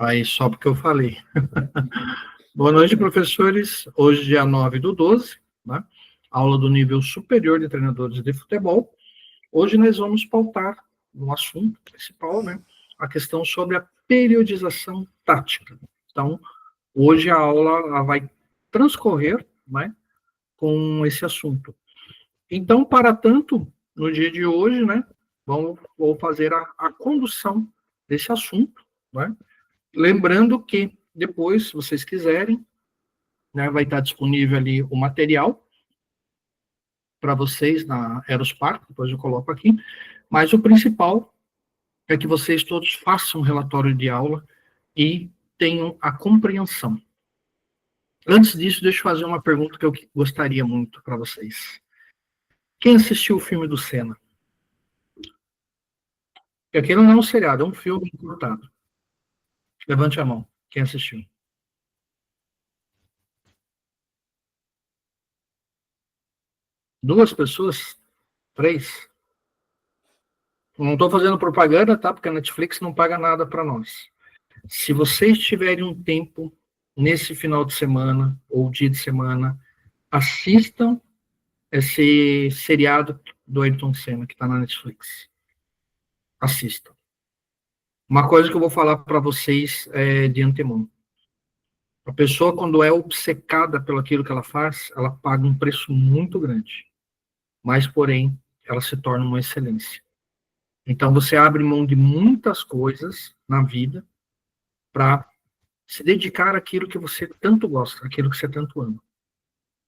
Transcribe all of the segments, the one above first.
Aí, só porque eu falei. Boa noite, professores. Hoje, dia 9/12, né? Aula do nível superior de treinadores de futebol. Hoje nós vamos pautar no assunto principal, né? A questão sobre a periodização tática. Então, hoje a aula ela vai transcorrer, né, com esse assunto. Então, para tanto, no dia de hoje, né, vou fazer a condução desse assunto, né? Lembrando que depois, se vocês quiserem, né, vai estar disponível ali o material para vocês na Aerospark, depois eu coloco aqui, mas o principal é que vocês todos façam um relatório de aula e tenham a compreensão. Antes disso, deixa eu fazer uma pergunta que eu gostaria muito para vocês. Quem assistiu o filme do Senna? Porque aquele não é um seriado, é um filme encurtado. Levante a mão. Quem assistiu? Duas pessoas? Três? Não estou fazendo propaganda, tá? Porque a Netflix não paga nada para nós. Se vocês tiverem um tempo nesse final de semana ou dia de semana, assistam esse seriado do Ayrton Senna que está na Netflix. Assistam. Uma coisa que eu vou falar para vocês de antemão. A pessoa, quando é obcecada pelo aquilo que ela faz, ela paga um preço muito grande. Mas, porém, ela se torna uma excelência. Então, você abre mão de muitas coisas na vida para se dedicar àquilo que você tanto gosta, àquilo que você tanto ama.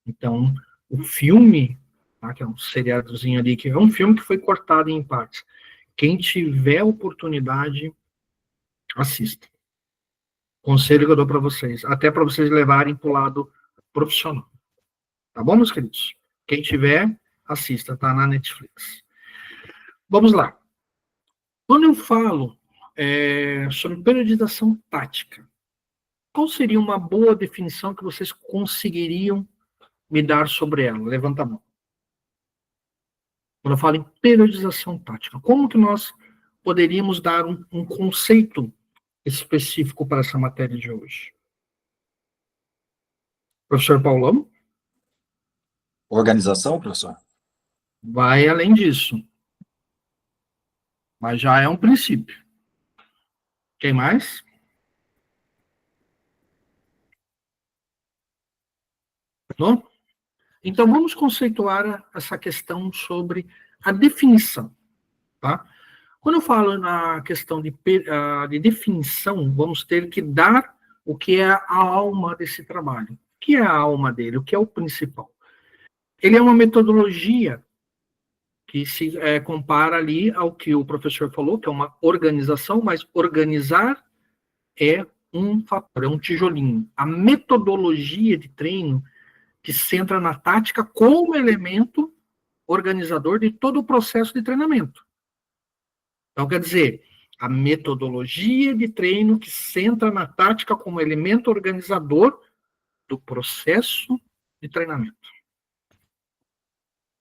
Então, o filme, tá, que é um seriadozinho ali, que é um filme que foi cortado em partes. Quem tiver oportunidade, assista. Conselho que eu dou para vocês, até para vocês levarem para o lado profissional. Tá bom, meus queridos? Quem tiver, assista, tá na Netflix. Vamos lá. Quando eu falo sobre periodização tática, qual seria uma boa definição que vocês conseguiriam me dar sobre ela? Levanta a mão. Quando eu falo em periodização tática, como que nós poderíamos dar um conceito específico para essa matéria de hoje? Professor Paulão? Organização, professor? Vai além disso. Mas já é um princípio. Quem mais? Não? Então, vamos conceituar essa questão sobre a definição. Tá? Quando eu falo na questão de definição, vamos ter que dar o que é a alma desse trabalho. O que é a alma dele? O que é o principal? Ele é uma metodologia que se compara ali ao que o professor falou, que é uma organização, mas organizar é um fator, é um tijolinho. A metodologia de treino que se centra na tática como elemento organizador de todo o processo de treinamento. Então, quer dizer, a metodologia de treino que se centra na tática como elemento organizador do processo de treinamento.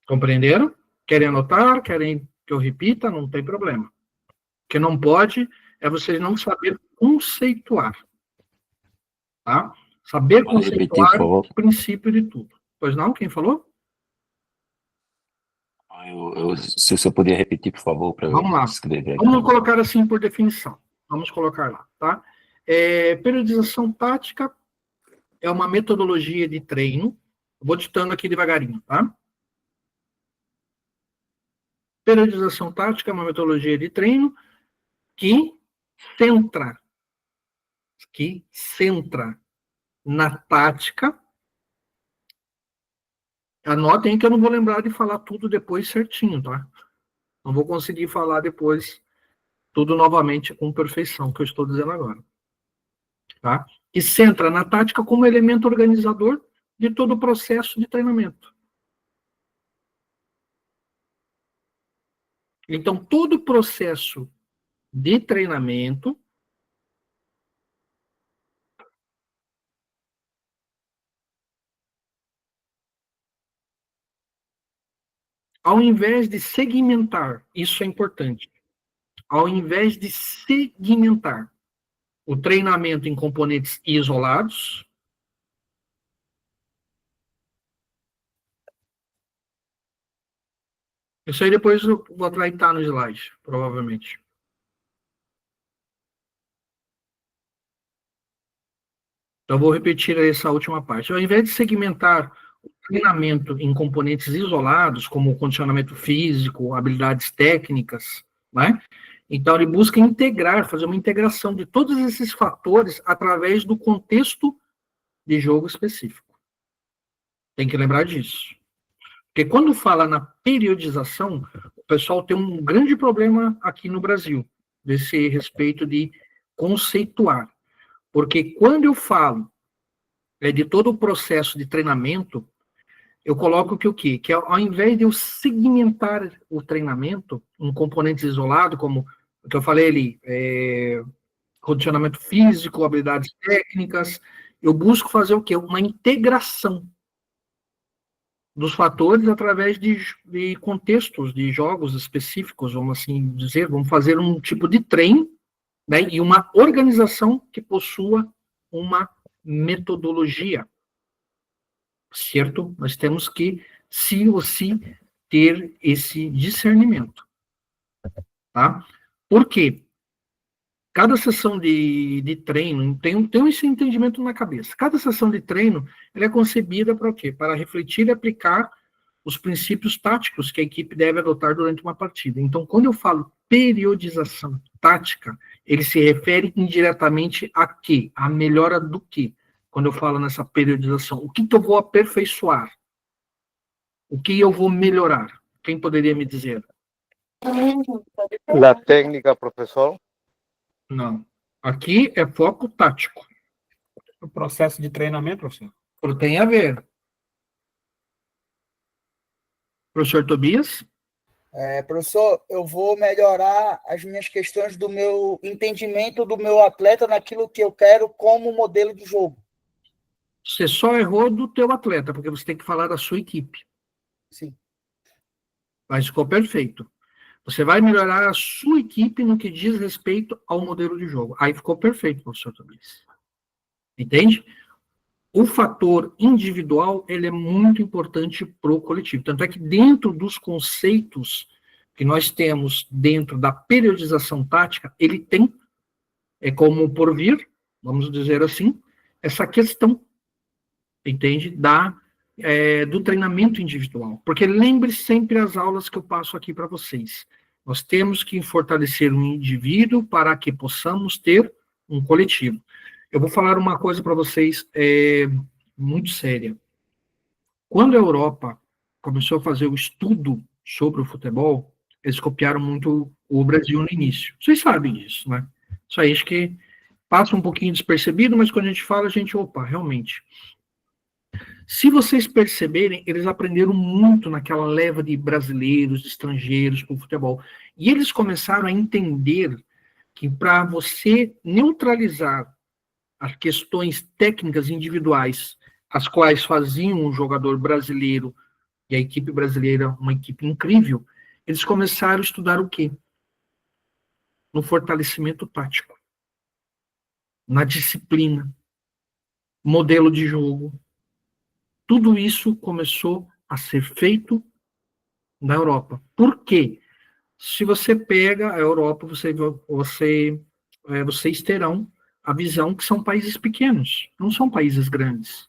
Compreenderam? Querem anotar? Querem que eu repita? Não tem problema. O que não pode é vocês não saber conceituar. Tá? Saber conceituar é o princípio de tudo. Pois não? Quem falou? Se você poderia repetir, por favor, para eu escrever aqui. Vamos colocar assim por definição. Vamos colocar lá, tá? Periodização tática é uma metodologia de treino. Vou ditando aqui devagarinho, tá? Periodização tática é uma metodologia de treino que centra na tática. Anotem que eu não vou lembrar de falar tudo depois certinho, tá? Não vou conseguir falar depois tudo novamente com perfeição, que eu estou dizendo agora. Tá? E centra na tática como elemento organizador de todo o processo de treinamento. Então, todo o processo de treinamento ao invés de segmentar, isso é importante, ao invés de segmentar o treinamento em componentes isolados. Isso aí depois eu vou tratar no slide, provavelmente. Então, eu vou repetir essa última parte. Ao invés de segmentar o treinamento em componentes isolados, como condicionamento físico, habilidades técnicas, né? Então, ele busca integrar, fazer uma integração de todos esses fatores através do contexto de jogo específico. Tem que lembrar disso. Porque quando fala na periodização, o pessoal tem um grande problema aqui no Brasil, desse respeito de conceituar. Porque quando eu falo de todo o processo de treinamento, eu coloco que o quê? Que ao invés de eu segmentar o treinamento em componentes isolados, como o que eu falei ali, condicionamento físico, habilidades técnicas, eu busco fazer o quê? Uma integração dos fatores através de contextos, de jogos específicos, vamos assim dizer, vamos fazer um tipo de treino, né, e uma organização que possua uma metodologia, certo? Nós temos que, sim ou sim, ter esse discernimento, tá? Por quê? Cada sessão de treino tem esse entendimento na cabeça. Cada sessão de treino ela é concebida para o quê? Para refletir e aplicar os princípios táticos que a equipe deve adotar durante uma partida. Então, quando eu falo periodização tática, ele se refere indiretamente a quê? A melhora do quê? Quando eu falo nessa periodização, o que eu vou aperfeiçoar? O que eu vou melhorar? Quem poderia me dizer? Da técnica, professor? Não. Aqui é foco tático. O processo de treinamento, professor? Tem a ver. Professor Tobias? Professor, eu vou melhorar as minhas questões do meu entendimento do meu atleta naquilo que eu quero como modelo de jogo. Você só errou do teu atleta, porque você tem que falar da sua equipe. Sim. Mas ficou perfeito. Você vai melhorar a sua equipe no que diz respeito ao modelo de jogo. Aí ficou perfeito, professor Tobias. Entende? O fator individual, ele é muito importante para o coletivo. Tanto é que dentro dos conceitos que nós temos dentro da periodização tática, ele tem, como por vir, vamos dizer assim, essa questão, entende? Do treinamento individual. Porque lembre sempre as aulas que eu passo aqui para vocês. Nós temos que fortalecer um indivíduo para que possamos ter um coletivo. Eu vou falar uma coisa para vocês muito séria. Quando a Europa começou a fazer o estudo sobre o futebol, eles copiaram muito o Brasil no início. Vocês sabem disso, né? Isso aí acho que passa um pouquinho despercebido, mas quando a gente fala, a gente, opa, realmente. Se vocês perceberem, eles aprenderam muito naquela leva de brasileiros, de estrangeiros para o futebol. E eles começaram a entender que para você neutralizar as questões técnicas individuais, as quais faziam o jogador brasileiro e a equipe brasileira uma equipe incrível, eles começaram a estudar o quê? No fortalecimento tático, na disciplina, modelo de jogo. Tudo isso começou a ser feito na Europa. Por quê? Se você pega a Europa, vocês terão a visão que são países pequenos, não são países grandes.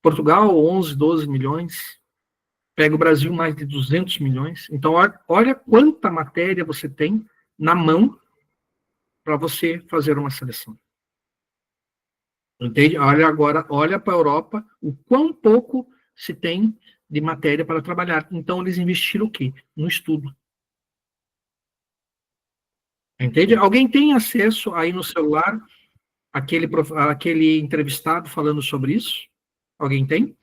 Portugal, 11, 12 milhões. Pega o Brasil, mais de 200 milhões. Então, olha quanta matéria você tem na mão para você fazer uma seleção. Entende? Olha para a Europa, o quão pouco se tem de matéria para trabalhar. Então, eles investiram o quê? No estudo. Entende? Alguém tem acesso aí no celular aquele entrevistado falando sobre isso? Alguém tem?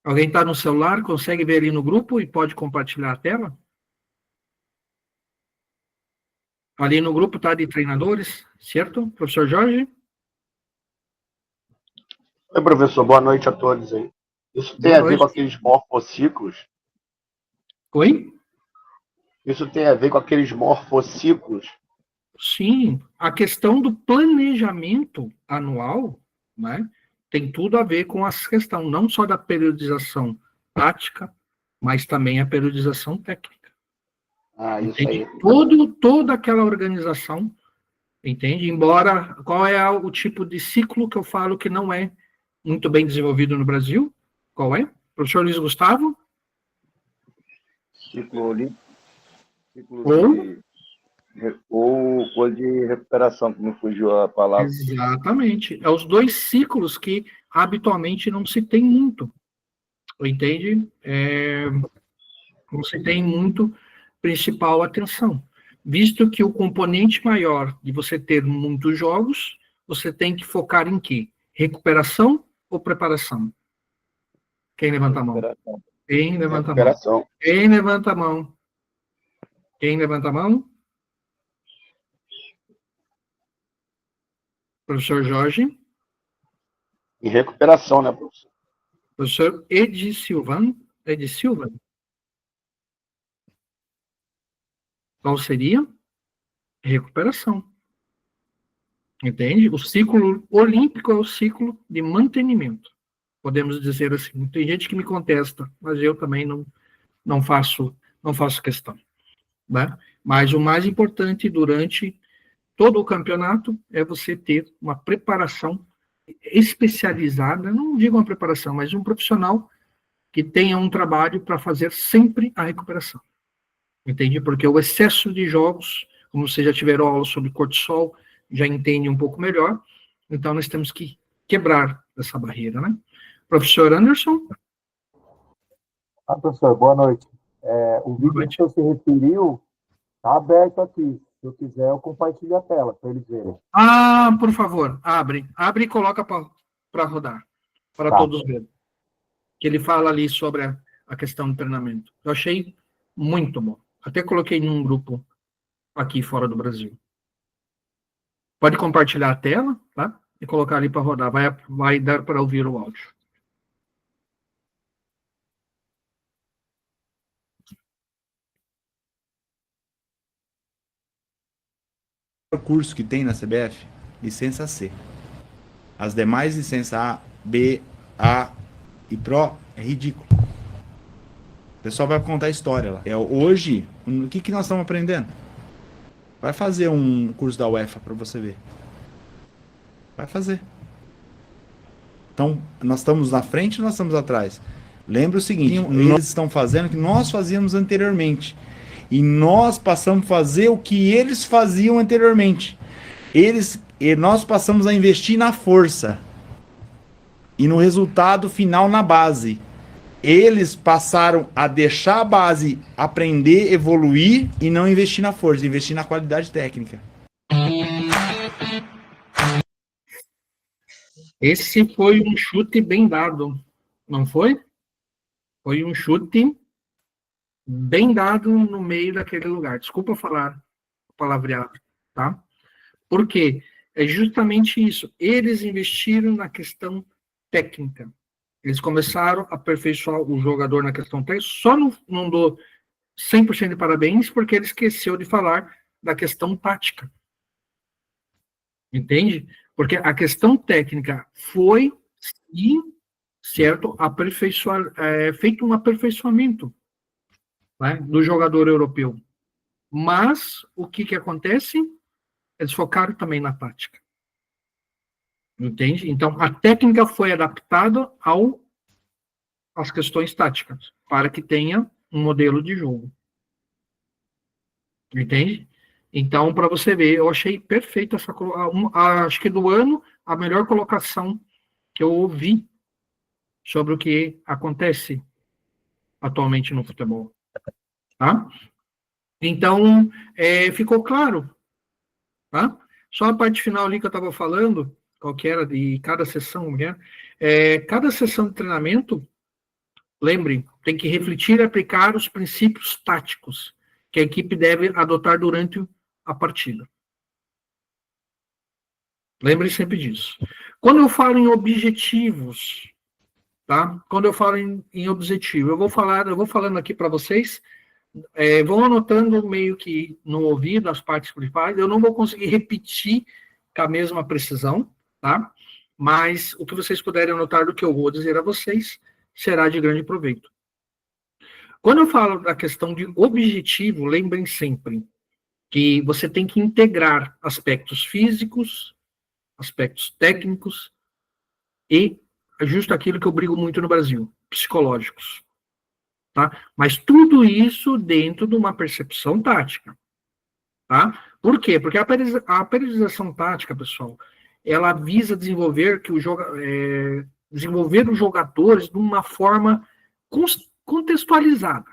Alguém está no celular, consegue ver ali no grupo e pode compartilhar a tela? Ali no grupo está de treinadores, certo? Professor Jorge? Oi, professor. Boa noite a todos aí. Isso tem a ver com aqueles morfociclos? Oi? Isso tem a ver com aqueles morfociclos Sim, a questão do planejamento anual, né, tem tudo a ver com essa questão, não só da periodização tática, mas também a periodização técnica. Isso aí. Toda aquela organização, entende? Embora, qual é o tipo de ciclo que eu falo que não é muito bem desenvolvido no Brasil? Qual é? Professor Luiz Gustavo? Ciclo olímpico. Ou coisa de recuperação, que me fugiu a palavra. Exatamente. É os dois ciclos que habitualmente não se tem muito. Entende? Não se tem muito principal atenção. Visto que o componente maior de você ter muitos jogos, você tem que focar em quê? Recuperação ou preparação? Quem levanta a mão? Quem levanta a mão? Quem levanta a mão? Quem levanta a mão? Professor Jorge? E recuperação, né, professor? Professor Edi Silva? Qual seria? Recuperação. Entende? O ciclo olímpico é o ciclo de mantenimento. Podemos dizer assim. Tem gente que me contesta, mas eu também não faço questão. Né? Mas o mais importante durante todo o campeonato é você ter uma preparação especializada, não digo uma preparação, mas um profissional que tenha um trabalho para fazer sempre a recuperação. Entende? Porque o excesso de jogos, como vocês já tiveram aula sobre cortisol, já entende um pouco melhor, então nós temos que quebrar essa barreira, né? Professor Anderson? Professor, boa noite. O vídeo que você se referiu está aberto aqui. Se eu quiser, eu compartilho a tela para eles verem. Por favor, abre e coloca para rodar, para todos verem. Que ele fala ali sobre a questão do treinamento. Eu achei muito bom. Até coloquei num grupo aqui fora do Brasil. Pode compartilhar a tela, tá? E colocar ali para rodar. Vai dar para ouvir o áudio. O curso que tem na CBF, licença C. As demais licenças A, B, A e Pro é ridículo. O pessoal vai contar a história lá. Hoje, o que nós estamos aprendendo? Vai fazer um curso da UEFA para você ver. Vai fazer. Então, nós estamos na frente ou nós estamos atrás? Lembra o seguinte, eles estão fazendo o que nós fazíamos anteriormente. E nós passamos a fazer o que eles faziam anteriormente. Nós passamos a investir na força. E no resultado final na base. Eles passaram a deixar a base aprender, evoluir e não investir na força, investir na qualidade técnica. Esse foi um chute bem dado, não foi? Foi um chute bem dado no meio daquele lugar. Desculpa falar palavreado, tá? Por quê? É justamente isso. Eles investiram na questão técnica. Eles começaram a aperfeiçoar o jogador na questão técnica. Só não dou 100% de parabéns porque ele esqueceu de falar da questão tática. Entende? Porque a questão técnica foi, sim, certo, feito um aperfeiçoamento, né, do jogador europeu. Mas o que acontece? Eles focaram também na tática. Entende? Então, a técnica foi adaptada às questões táticas, para que tenha um modelo de jogo. Entende? Então, para você ver, eu achei perfeita essa acho que do ano, a melhor colocação que eu ouvi sobre o que acontece atualmente no futebol. Tá? Então, ficou claro. Tá? Só a parte final ali que eu estava falando, qual que era de cada sessão, cada sessão de treinamento, lembrem, tem que refletir e aplicar os princípios táticos que a equipe deve adotar durante a partida. Lembre sempre disso. Quando eu falo em objetivos, tá? Quando eu falo em objetivo, eu vou falando aqui para vocês vão anotando meio que no ouvido as partes principais. Eu não vou conseguir repetir com a mesma precisão, tá? Mas o que vocês puderem anotar do que eu vou dizer a vocês será de grande proveito. Quando eu falo da questão de objetivo, lembrem sempre que você tem que integrar aspectos físicos, aspectos técnicos e, justo aquilo que eu brigo muito no Brasil, psicológicos. Tá? Mas tudo isso dentro de uma percepção tática. Tá? Por quê? Porque a periodização tática, pessoal, ela visa desenvolver os jogadores de uma forma contextualizada,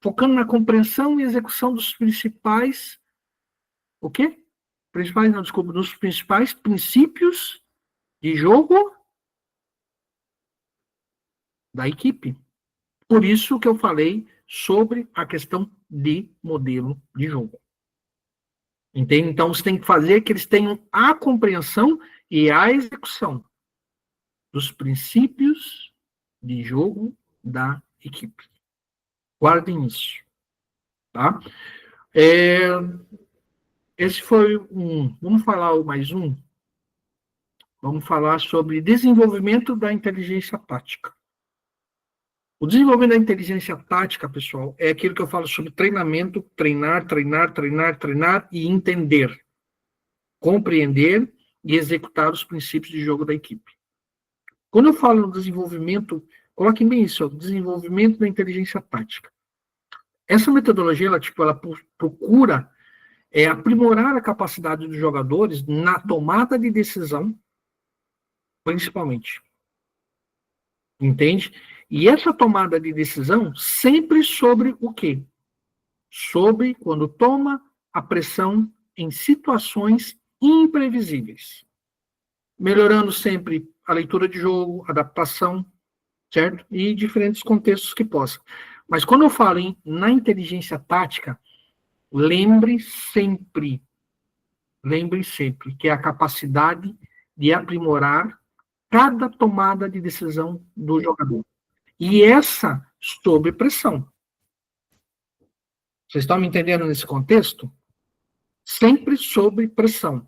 focando na compreensão e execução dos principais, o quê? Dos principais princípios de jogo da equipe. Por isso que eu falei sobre a questão de modelo de jogo. Entende? Então, você tem que fazer que eles tenham a compreensão e a execução dos princípios de jogo da equipe. Guardem isso. Tá? Esse foi um. Vamos falar mais um? Vamos falar sobre desenvolvimento da inteligência tática. O desenvolvimento da inteligência tática, pessoal, é aquilo que eu falo sobre treinamento, treinar e entender, compreender e executar os princípios de jogo da equipe. Quando eu falo no desenvolvimento, coloquem bem isso, desenvolvimento da inteligência tática. Essa metodologia, ela procura aprimorar a capacidade dos jogadores na tomada de decisão, principalmente. Entende? E essa tomada de decisão sempre sobre o quê? Sobre quando toma a pressão em situações imprevisíveis. Melhorando sempre a leitura de jogo, adaptação, certo? E diferentes contextos que possam. Mas quando eu falo na inteligência tática, lembre sempre que é a capacidade de aprimorar cada tomada de decisão do jogador. E essa sob pressão. Vocês estão me entendendo nesse contexto? Sempre sob pressão.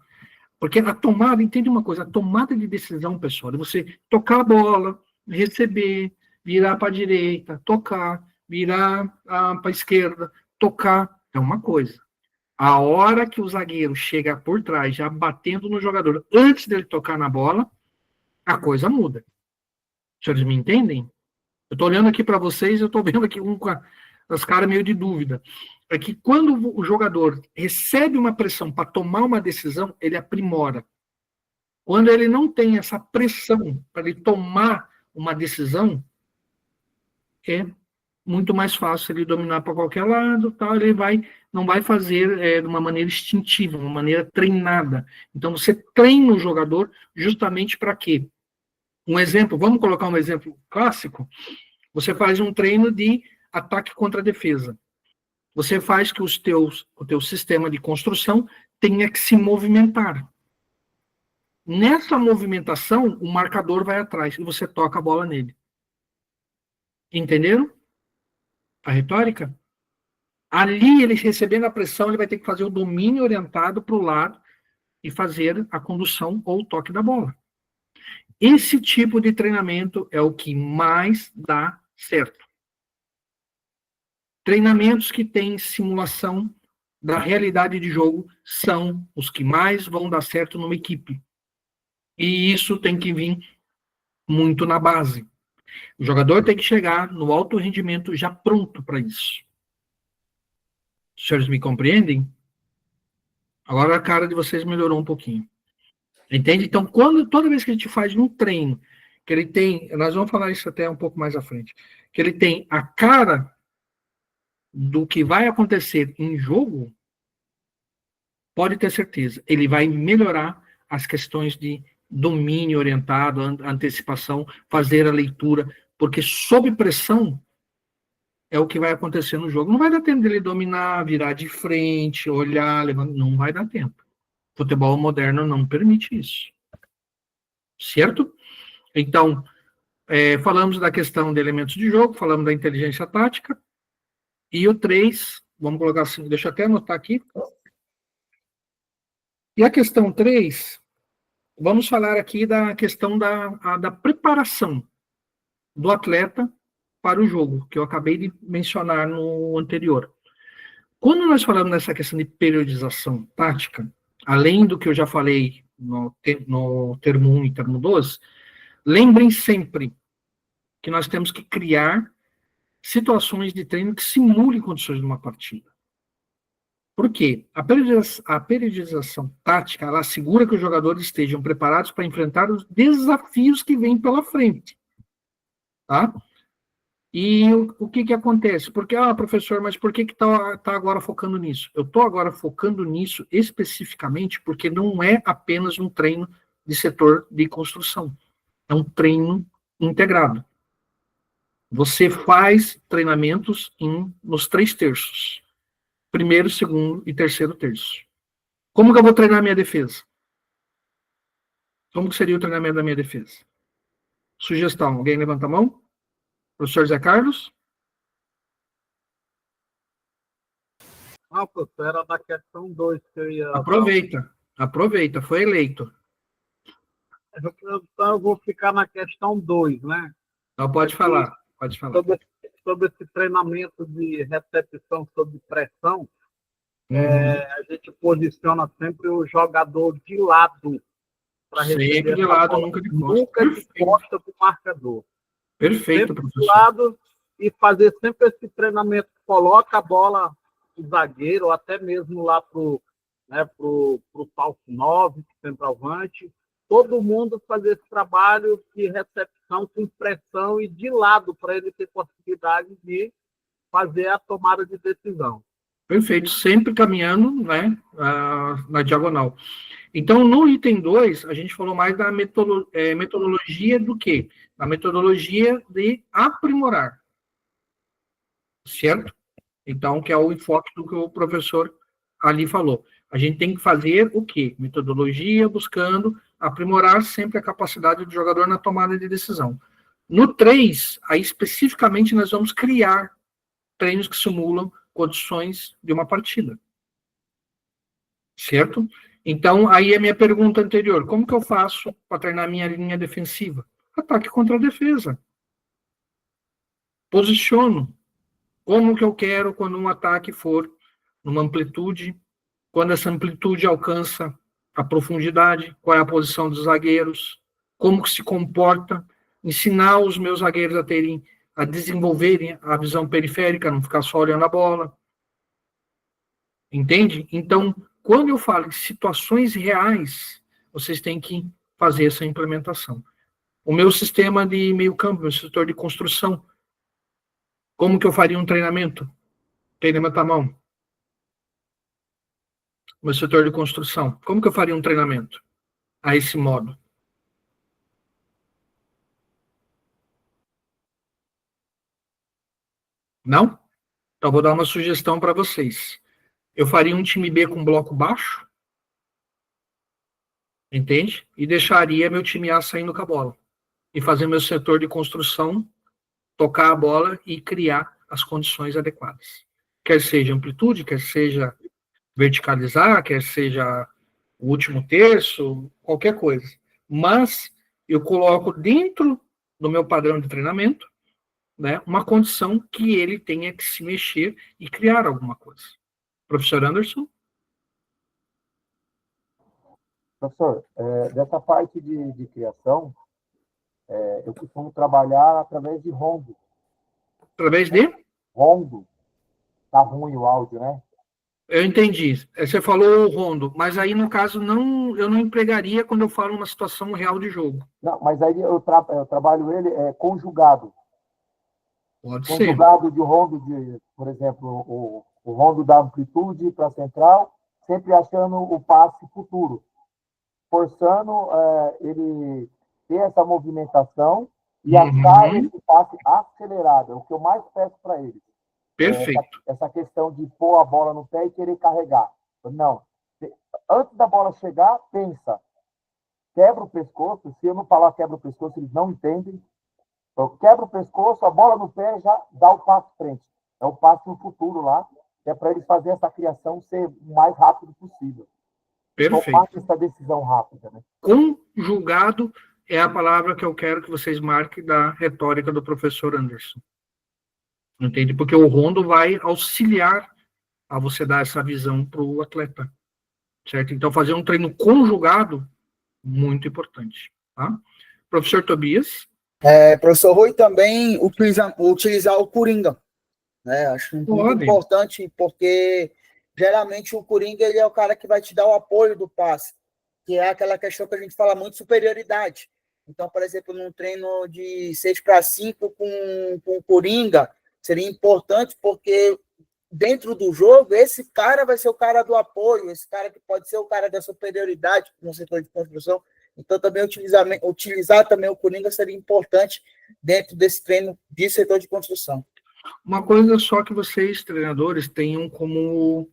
Porque a tomada, entende uma coisa, a tomada de decisão, pessoal, é você tocar a bola, receber, virar para a direita, tocar, virar para a esquerda, tocar, é uma coisa. A hora que o zagueiro chega por trás, já batendo no jogador, antes dele tocar na bola, a coisa muda. Vocês me entendem? Eu estou olhando aqui para vocês, eu estou vendo aqui com as caras meio de dúvida. É que quando o jogador recebe uma pressão para tomar uma decisão, ele aprimora. Quando ele não tem essa pressão para ele tomar uma decisão, é muito mais fácil ele dominar para qualquer lado, tal, ele não vai fazer de uma maneira instintiva, uma maneira treinada. Então, você treina o jogador justamente para quê? Um exemplo, vamos colocar um exemplo clássico. Você faz um treino de ataque contra defesa. Você faz que o teu sistema de construção tenha que se movimentar. Nessa movimentação, o marcador vai atrás e você toca a bola nele. Entenderam a retórica? Ali, ele recebendo a pressão, ele vai ter que fazer o domínio orientado para o lado e fazer a condução ou o toque da bola. Esse tipo de treinamento é o que mais dá certo. Treinamentos que têm simulação da realidade de jogo são os que mais vão dar certo numa equipe. E isso tem que vir muito na base. O jogador tem que chegar no alto rendimento já pronto para isso. Os senhores me compreendem? Agora a cara de vocês melhorou um pouquinho. Entende? Então, toda vez que a gente faz um treino, que ele tem, nós vamos falar isso até um pouco mais à frente, que ele tem a cara do que vai acontecer em jogo, pode ter certeza, ele vai melhorar as questões de domínio orientado, antecipação, fazer a leitura, porque sob pressão é o que vai acontecer no jogo. Não vai dar tempo dele dominar, virar de frente, olhar, levantar, não vai dar tempo. Futebol moderno não permite isso. Certo? Então, falamos da questão de elementos de jogo, falamos da inteligência tática, E o 3, vamos colocar assim, deixa eu até anotar aqui. E a questão 3, vamos falar aqui da questão da preparação do atleta para o jogo, que eu acabei de mencionar no anterior. Quando nós falamos nessa questão de periodização tática, além do que eu já falei no termo 1 e termo 2, lembrem sempre que nós temos que criar situações de treino que simulem condições de uma partida. Por quê? A periodização tática, ela assegura que os jogadores estejam preparados para enfrentar os desafios que vêm pela frente. Tá? E o que acontece? Porque, professor, mas por que tá agora focando nisso? Eu estou agora focando nisso especificamente porque não é apenas um treino de setor de construção. É um treino integrado. Você faz treinamentos nos 3 terços. Primeiro, segundo e terceiro terço. Como que eu vou treinar minha defesa? Como que seria o treinamento da minha defesa? Sugestão, alguém levanta a mão? Professor Zé Carlos? Professor, era da questão 2 que eu ia... Aproveita, foi eleito. Então eu vou ficar na questão 2, né? Então pode falar. Sobre esse treinamento de recepção sob pressão, a gente posiciona sempre o jogador de lado para receber. Sempre de lado, nunca de costa. Nunca de costa para o marcador. Perfeito, sempre professor. De lado e fazer sempre esse treinamento que coloca a bola o zagueiro, ou até mesmo lá pro falso 9, centroavante. Todo mundo fazer esse trabalho de recepção com pressão e de lado para ele ter possibilidade de fazer a tomada de decisão. Perfeito, sempre caminhando, né, na diagonal. Então, no item 2, a gente falou mais da metodologia do quê? A metodologia de aprimorar. Certo? Então, que é o enfoque do que o professor ali falou. A gente tem que fazer o quê? Metodologia buscando aprimorar sempre a capacidade do jogador na tomada de decisão. No 3, aí especificamente nós vamos criar treinos que simulam condições de uma partida. Certo? Então, aí a minha pergunta anterior, como que eu faço para treinar minha linha defensiva? Ataque contra a defesa. Posiciono. Como que eu quero quando um ataque for numa amplitude, quando essa amplitude alcança a profundidade, qual é a posição dos zagueiros, como que se comporta, ensinar os meus zagueiros a desenvolverem a visão periférica, não ficar só olhando a bola. Entende? Então, quando eu falo de situações reais, vocês têm que fazer essa implementação. O meu sistema de meio campo, meu setor de construção, como que eu faria um treinamento? Quem levanta a mão? Meu setor de construção. Como que eu faria um treinamento a esse modo? Não? Então, vou dar uma sugestão para vocês. Eu faria um time B com bloco baixo, entende? E deixaria meu time A saindo com a bola. E fazer meu setor de construção, tocar a bola e criar as condições adequadas. Quer seja amplitude, quer seja verticalizar, quer seja o último terço, qualquer coisa. Mas eu coloco dentro do meu padrão de treinamento, né, uma condição que ele tenha que se mexer e criar alguma coisa. Professor Anderson? Professor, dessa parte de criação, eu costumo trabalhar através de rondo. Através de? Rondo. Tá ruim o áudio, né? Eu entendi. Você falou rondo, mas aí, no caso, eu não empregaria quando eu falo uma situação real de jogo. Não, mas aí eu trabalho ele conjugado. Pode conjugado ser. De rondo, por exemplo, o rondo da amplitude para central, sempre achando o passe futuro. Forçando ele ter essa movimentação e achar esse passe acelerado. É o que eu mais peço para ele. Perfeito. Essa questão de pôr a bola no pé e querer carregar. Não. Antes da bola chegar, pensa. Quebra o pescoço. Se eu não falar quebra o pescoço, eles não entendem. Então, quebra o pescoço, a bola no pé já dá o passo frente. É o passe no futuro lá, que é para eles fazerem essa criação ser o mais rápido possível. Perfeito. Tomar essa decisão rápida, né? Conjugado é a palavra que eu quero que vocês marquem da retórica do professor Anderson. Entende? Porque o rondo vai auxiliar a você dar essa visão para o atleta. Certo? Então, fazer um treino conjugado, muito importante. Tá? Professor Tobias? Professor Rui, também utilizar o Coringa. Né? Acho muito importante, porque geralmente o Coringa ele é o cara que vai te dar o apoio do passe, que é aquela questão que a gente fala muito de superioridade. Então, por exemplo, num treino de 6-5 com o Coringa, seria importante porque dentro do jogo, esse cara vai ser o cara do apoio, esse cara que pode ser o cara da superioridade no setor de construção. Então, também utilizar também o Coringa seria importante dentro desse treino de setor de construção. Uma coisa só que vocês, treinadores, tenham como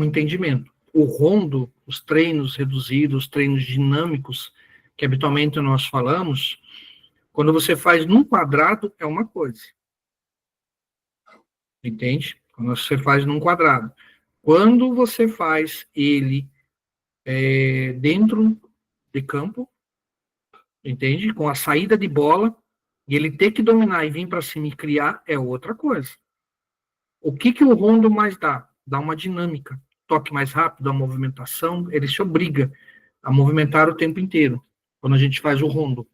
entendimento. O rondo, os treinos reduzidos, os treinos dinâmicos, que habitualmente nós falamos, quando você faz num quadrado, é uma coisa. Entende? Quando você faz num quadrado. Quando você faz ele dentro de campo, entende? Com a saída de bola, e ele ter que dominar e vir para cima e criar, é outra coisa. O que o rondo mais dá? Dá uma dinâmica. Toque mais rápido, a movimentação, ele se obriga a movimentar o tempo inteiro, quando a gente faz o rondo.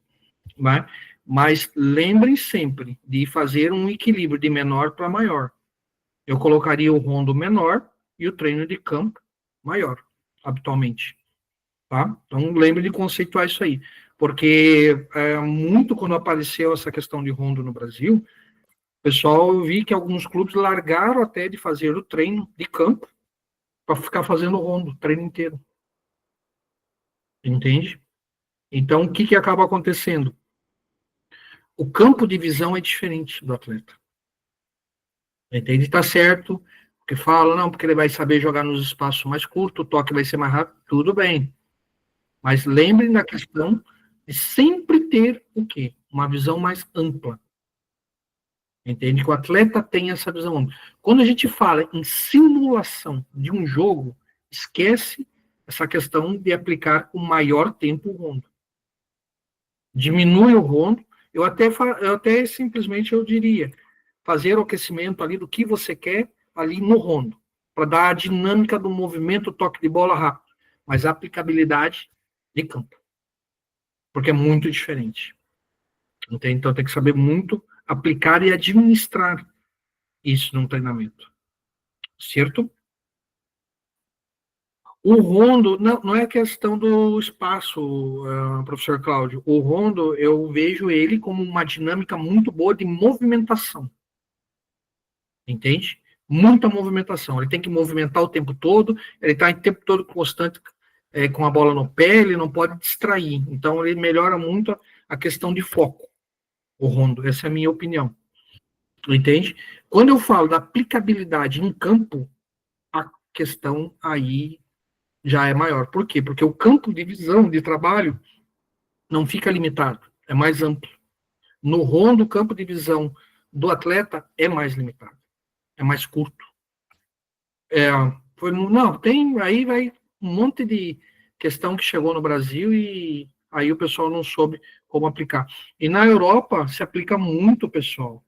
Né? Mas lembrem sempre de fazer um equilíbrio de menor para maior. Eu colocaria o rondo menor e o treino de campo maior, habitualmente. Tá? Então, lembre de conceituar isso aí. Porque muito quando apareceu essa questão de rondo no Brasil, pessoal, eu vi que alguns clubes largaram até de fazer o treino de campo para ficar fazendo rondo o treino inteiro. Entende? Então, o que acaba acontecendo? O campo de visão é diferente do atleta. Entende? Está certo, porque fala, não, porque ele vai saber jogar nos espaços mais curtos, o toque vai ser mais rápido, tudo bem. Mas lembrem da questão de sempre ter o quê? Uma visão mais ampla. Entende? Que o atleta tem essa visão ampla. Quando a gente fala em simulação de um jogo, esquece essa questão de aplicar o maior tempo o rondo. Diminui o rondo. Eu até simplesmente eu diria, fazer o aquecimento ali do que você quer ali no rondo, para dar a dinâmica do movimento, toque de bola rápido, mas a aplicabilidade de campo, porque é muito diferente. Entende? Então tem que saber muito aplicar e administrar isso num treinamento. Certo? O rondo, não é questão do espaço, professor Cláudio. O rondo, eu vejo ele como uma dinâmica muito boa de movimentação. Entende? Muita movimentação. Ele tem que movimentar o tempo todo, ele está o tempo todo constante com a bola no pé, ele não pode distrair. Então, ele melhora muito a questão de foco, o rondo. Essa é a minha opinião. Entende? Quando eu falo da aplicabilidade em campo, a questão aí já é maior. Por quê? Porque o campo de visão, de trabalho, não fica limitado, é mais amplo. No rondo, o campo de visão do atleta é mais limitado, é mais curto. Aí vai um monte de questão que chegou no Brasil e aí o pessoal não soube como aplicar. E na Europa se aplica muito, pessoal.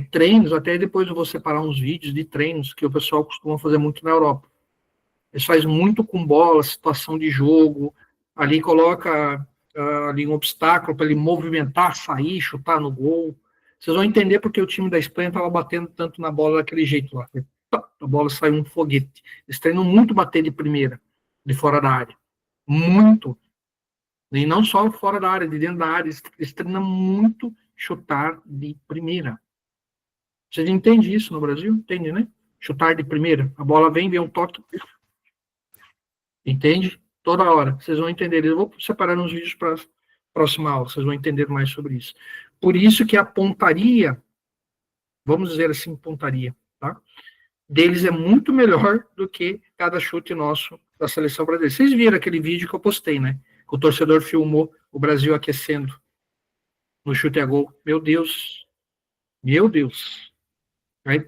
Treinos, até depois eu vou separar uns vídeos de treinos que o pessoal costuma fazer muito na Europa. Eles fazem muito com bola, situação de jogo, ali coloca ali um obstáculo para ele movimentar, sair, chutar no gol. Vocês vão entender porque o time da Espanha estava batendo tanto na bola daquele jeito lá. A bola saiu um foguete. Eles treinam muito bater de primeira, de fora da área. Muito. E não só fora da área, de dentro da área. Eles treinam muito chutar de primeira. Vocês entendem isso no Brasil? Entende, né? Chutar de primeira. A bola vem um toque. Entende? Toda hora. Vocês vão entender. Eu vou separar uns vídeos para a próxima aula. Vocês vão entender mais sobre isso. Por isso que a pontaria, vamos dizer assim, pontaria, tá? Deles é muito melhor do que cada chute nosso da seleção brasileira. Vocês viram aquele vídeo que eu postei, né? Que o torcedor filmou o Brasil aquecendo no chute a gol. Meu Deus. Meu Deus.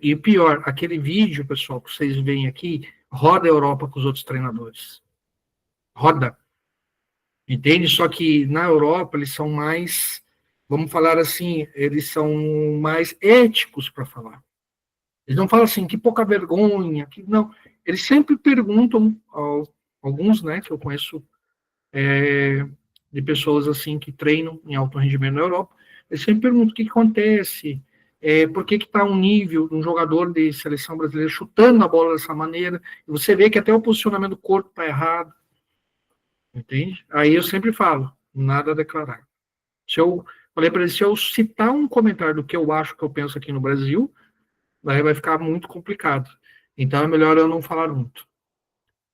E pior, aquele vídeo, pessoal, que vocês veem aqui, roda a Europa com os outros treinadores. Roda. Entende? Só que na Europa eles são mais, vamos falar assim, eles são mais éticos para falar. Eles não falam assim, que pouca vergonha, que não. Eles sempre perguntam, alguns, né, que eu conheço, de pessoas assim que treinam em alto rendimento na Europa, eles sempre perguntam o que acontece, por que está um nível de um jogador de seleção brasileira chutando a bola dessa maneira, e você vê que até o posicionamento do corpo está errado, entende? Aí eu sempre falo, nada a declarar. Falei para ele, se eu citar um comentário do que eu acho que eu penso aqui no Brasil, daí vai ficar muito complicado. Então é melhor eu não falar muito.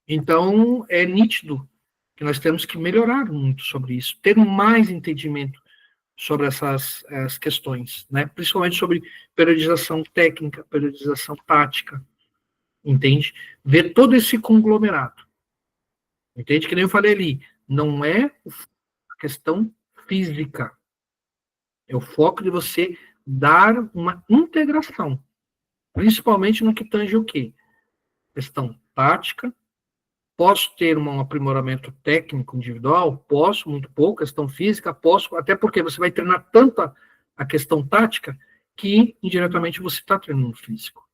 Então é nítido que nós temos que melhorar muito sobre isso, ter mais entendimento sobre essas questões, né? Principalmente sobre periodização técnica, periodização tática, entende? Ver todo esse conglomerado, entende? Que nem eu falei ali, não é a questão física, é o foco de você dar uma integração, principalmente no que tange o quê? Questão tática. Posso ter um aprimoramento técnico individual? Posso, muito pouco, questão física, posso, até porque você vai treinar tanto a questão tática que, indiretamente, você está treinando físico.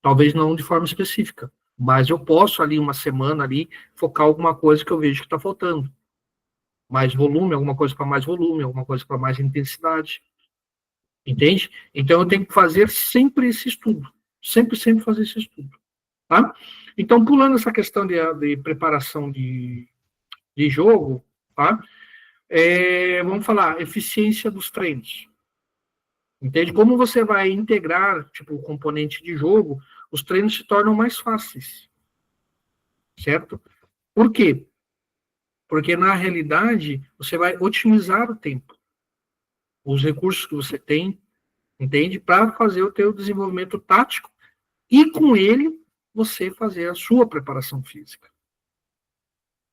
Talvez não de forma específica, mas eu posso ali, uma semana ali, focar alguma coisa que eu vejo que está faltando. Mais volume, alguma coisa para mais volume, alguma coisa para mais intensidade. Entende? Então, eu tenho que fazer sempre esse estudo. Sempre fazer esse estudo. Tá? Então, pulando essa questão de preparação de jogo, tá? Vamos falar, eficiência dos treinos. Entende? Como você vai integrar, tipo, o componente de jogo, os treinos se tornam mais fáceis. Certo? Por quê? Porque, na realidade, você vai otimizar o tempo. Os recursos que você tem, entende? Para fazer o teu desenvolvimento tático e, com ele, você fazer a sua preparação física.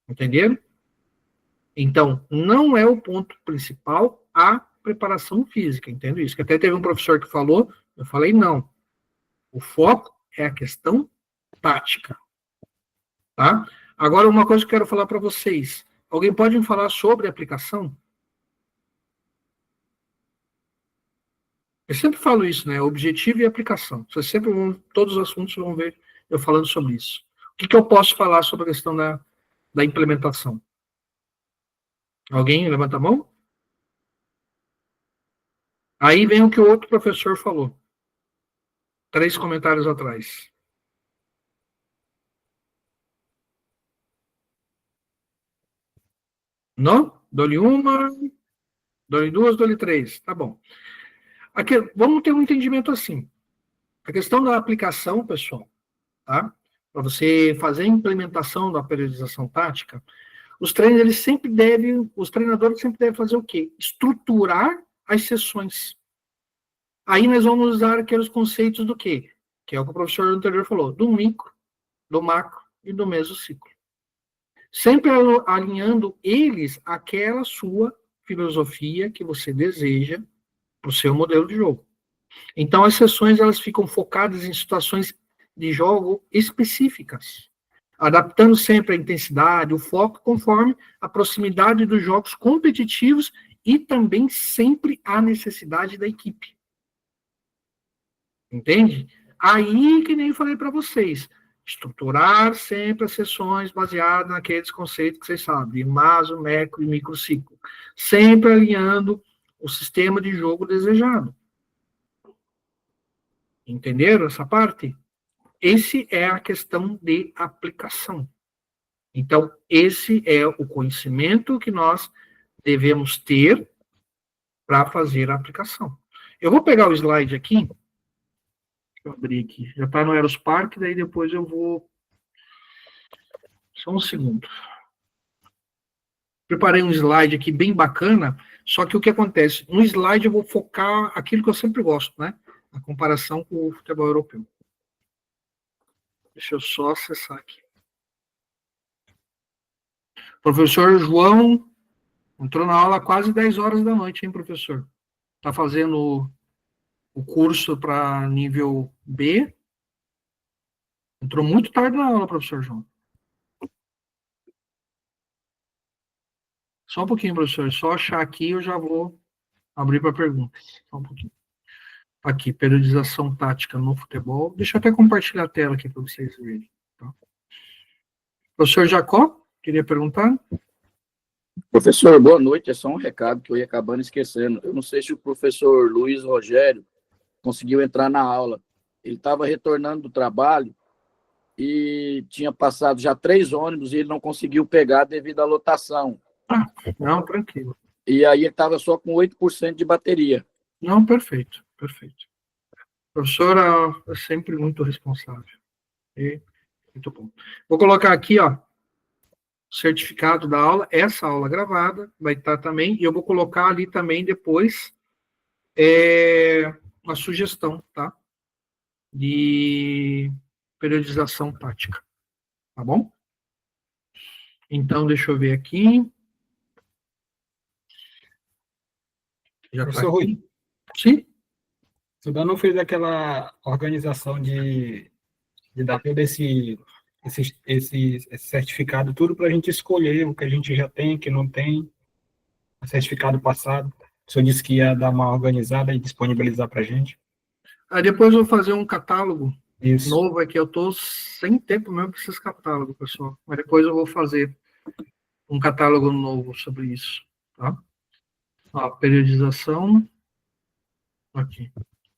Entenderam? Então, não é o ponto principal a preparação física, entendo isso. Que até teve um professor que falou, eu falei não. O foco é a questão tática. Tá? Agora, uma coisa que eu quero falar para vocês. Alguém pode me falar sobre aplicação? Eu sempre falo isso, né? Objetivo e aplicação. Vocês sempre vão, todos os assuntos vão ver eu falando sobre isso. O que eu posso falar sobre a questão da implementação? Alguém levanta a mão? Aí vem o que o outro professor falou. 3 comentários atrás. Não? Dou-lhe uma, dou-lhe 2, dou-lhe 3. Tá bom. Aqui, vamos ter um entendimento assim. A questão da aplicação, pessoal, tá? Para você fazer a implementação da periodização tática, os treinadores sempre devem fazer o quê? Estruturar as sessões. Aí nós vamos usar aqueles conceitos do quê? Que é o que o professor anterior falou, do micro, do macro e do mesociclo. Sempre alinhando eles àquela sua filosofia que você deseja para o seu modelo de jogo. Então, as sessões elas ficam focadas em situações de jogo específicas, adaptando sempre a intensidade, o foco, conforme a proximidade dos jogos competitivos e também sempre a necessidade da equipe. Entende? Aí, que nem eu falei para vocês, estruturar sempre as sessões baseadas naqueles conceitos que vocês sabem, de maso, macro e microciclo. Sempre alinhando o sistema de jogo desejado. Entenderam essa parte? Esse é a questão de aplicação. Então, esse é o conhecimento que nós devemos ter para fazer a aplicação. Eu vou pegar o slide aqui. Deixa eu abrir aqui. Já está no Aerospark, daí depois eu vou... Só um segundo. Preparei um slide aqui bem bacana, só que o que acontece? No slide eu vou focar aquilo que eu sempre gosto, né? A comparação com o futebol europeu. Deixa eu só acessar aqui. Professor João entrou na aula quase 10 horas da noite, hein, professor? Tá fazendo o curso para nível B. Entrou muito tarde na aula, professor João. Só um pouquinho, professor. Só achar aqui eu já vou abrir para perguntas. Só um pouquinho. Aqui, periodização tática no futebol. Deixa eu até compartilhar a tela aqui para vocês verem. Tá? Professor Jacó, queria perguntar? Professor, boa noite. É só um recado que eu ia acabando esquecendo. Eu não sei se o professor Luiz Rogério conseguiu entrar na aula. Ele estava retornando do trabalho e tinha passado já 3 ônibus e ele não conseguiu pegar devido à lotação. Não, tranquilo. E aí ele estava só com 8% de bateria. Não, perfeito, perfeito. A professora é sempre muito responsável. E, muito bom. Vou colocar aqui, ó, o certificado da aula, essa aula gravada, vai estar também, e eu vou colocar ali também depois uma sugestão, tá? De periodização tática. Tá bom? Então, deixa eu ver aqui. Já Professor tá aqui. Rui. Sim? Você ainda não fez aquela organização de dar todo esse certificado, tudo para a gente escolher o que a gente já tem, que não tem, o certificado passado. O senhor disse que ia dar uma organizada e disponibilizar para a gente. Depois eu vou fazer um catálogo Isso. novo, é que eu estou sem tempo mesmo para esses catálogos, pessoal. Mas depois eu vou fazer um catálogo novo sobre isso, tá? Ó, periodização. Aqui.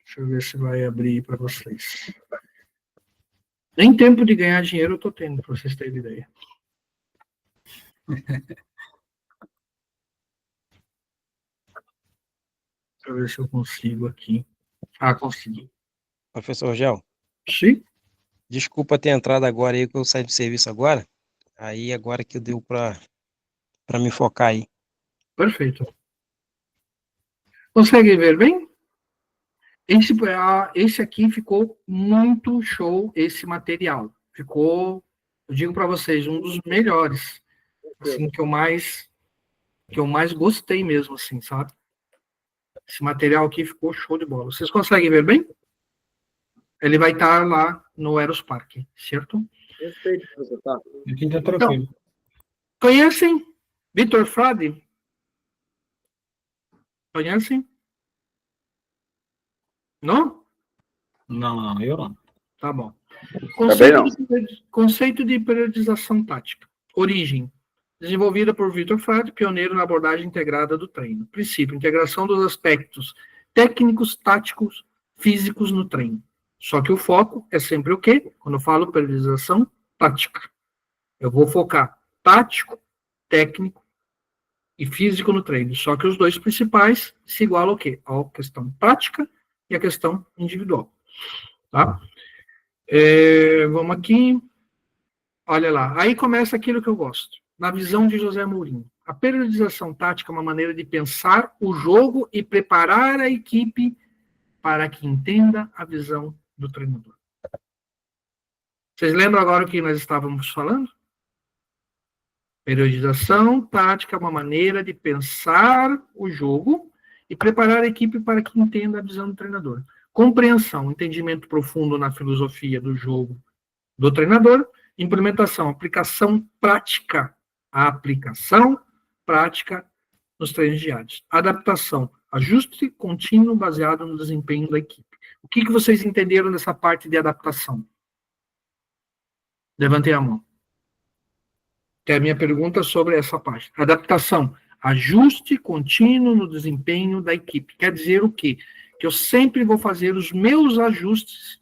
Deixa eu ver se vai abrir para vocês. Nem tempo de ganhar dinheiro eu estou tendo, para vocês terem ideia. Deixa eu ver se eu consigo aqui. Consegui. Professor Gel. Sim? Desculpa ter entrado agora aí, que eu saí do serviço agora. Aí agora que deu para me focar aí. Perfeito. Consegue ver bem? Esse aqui ficou muito show, esse material. Ficou, eu digo para vocês, um dos melhores. Assim, que eu mais gostei mesmo, assim, sabe? Esse material aqui ficou show de bola. Vocês conseguem ver bem? Ele vai estar lá no Eros Park, certo? Respeito, professor, tá? Aqui tá tranquilo. Então, conhecem Vitor Frade? Conhecem? Não? Não, eu não. Tá bom. Também Conceito de periodização tática. Origem. Desenvolvida por Vitor Frade, pioneiro na abordagem integrada do treino. Princípio. Integração dos aspectos técnicos, táticos, físicos no treino. Só que o foco é sempre o quê? Quando eu falo periodização tática. Eu vou focar tático, técnico e físico no treino. Só que os dois principais se igualam ao quê? A questão tática e a questão individual. Tá? Vamos aqui. Olha lá. Aí começa aquilo que eu gosto. Na visão de José Mourinho. A periodização tática é uma maneira de pensar o jogo e preparar a equipe para que entenda a visão do treinador. Vocês lembram agora o que nós estávamos falando? Periodização tática é uma maneira de pensar o jogo e preparar a equipe para que entenda a visão do treinador. Compreensão, entendimento profundo na filosofia do jogo do treinador. Implementação, aplicação prática. A aplicação prática nos treinos diários. Adaptação, ajuste contínuo baseado no desempenho da equipe. O que vocês entenderam dessa parte de adaptação? Levantem a mão. Que é a minha pergunta sobre essa parte. Adaptação, ajuste contínuo no desempenho da equipe. Quer dizer o quê? Que eu sempre vou fazer os meus ajustes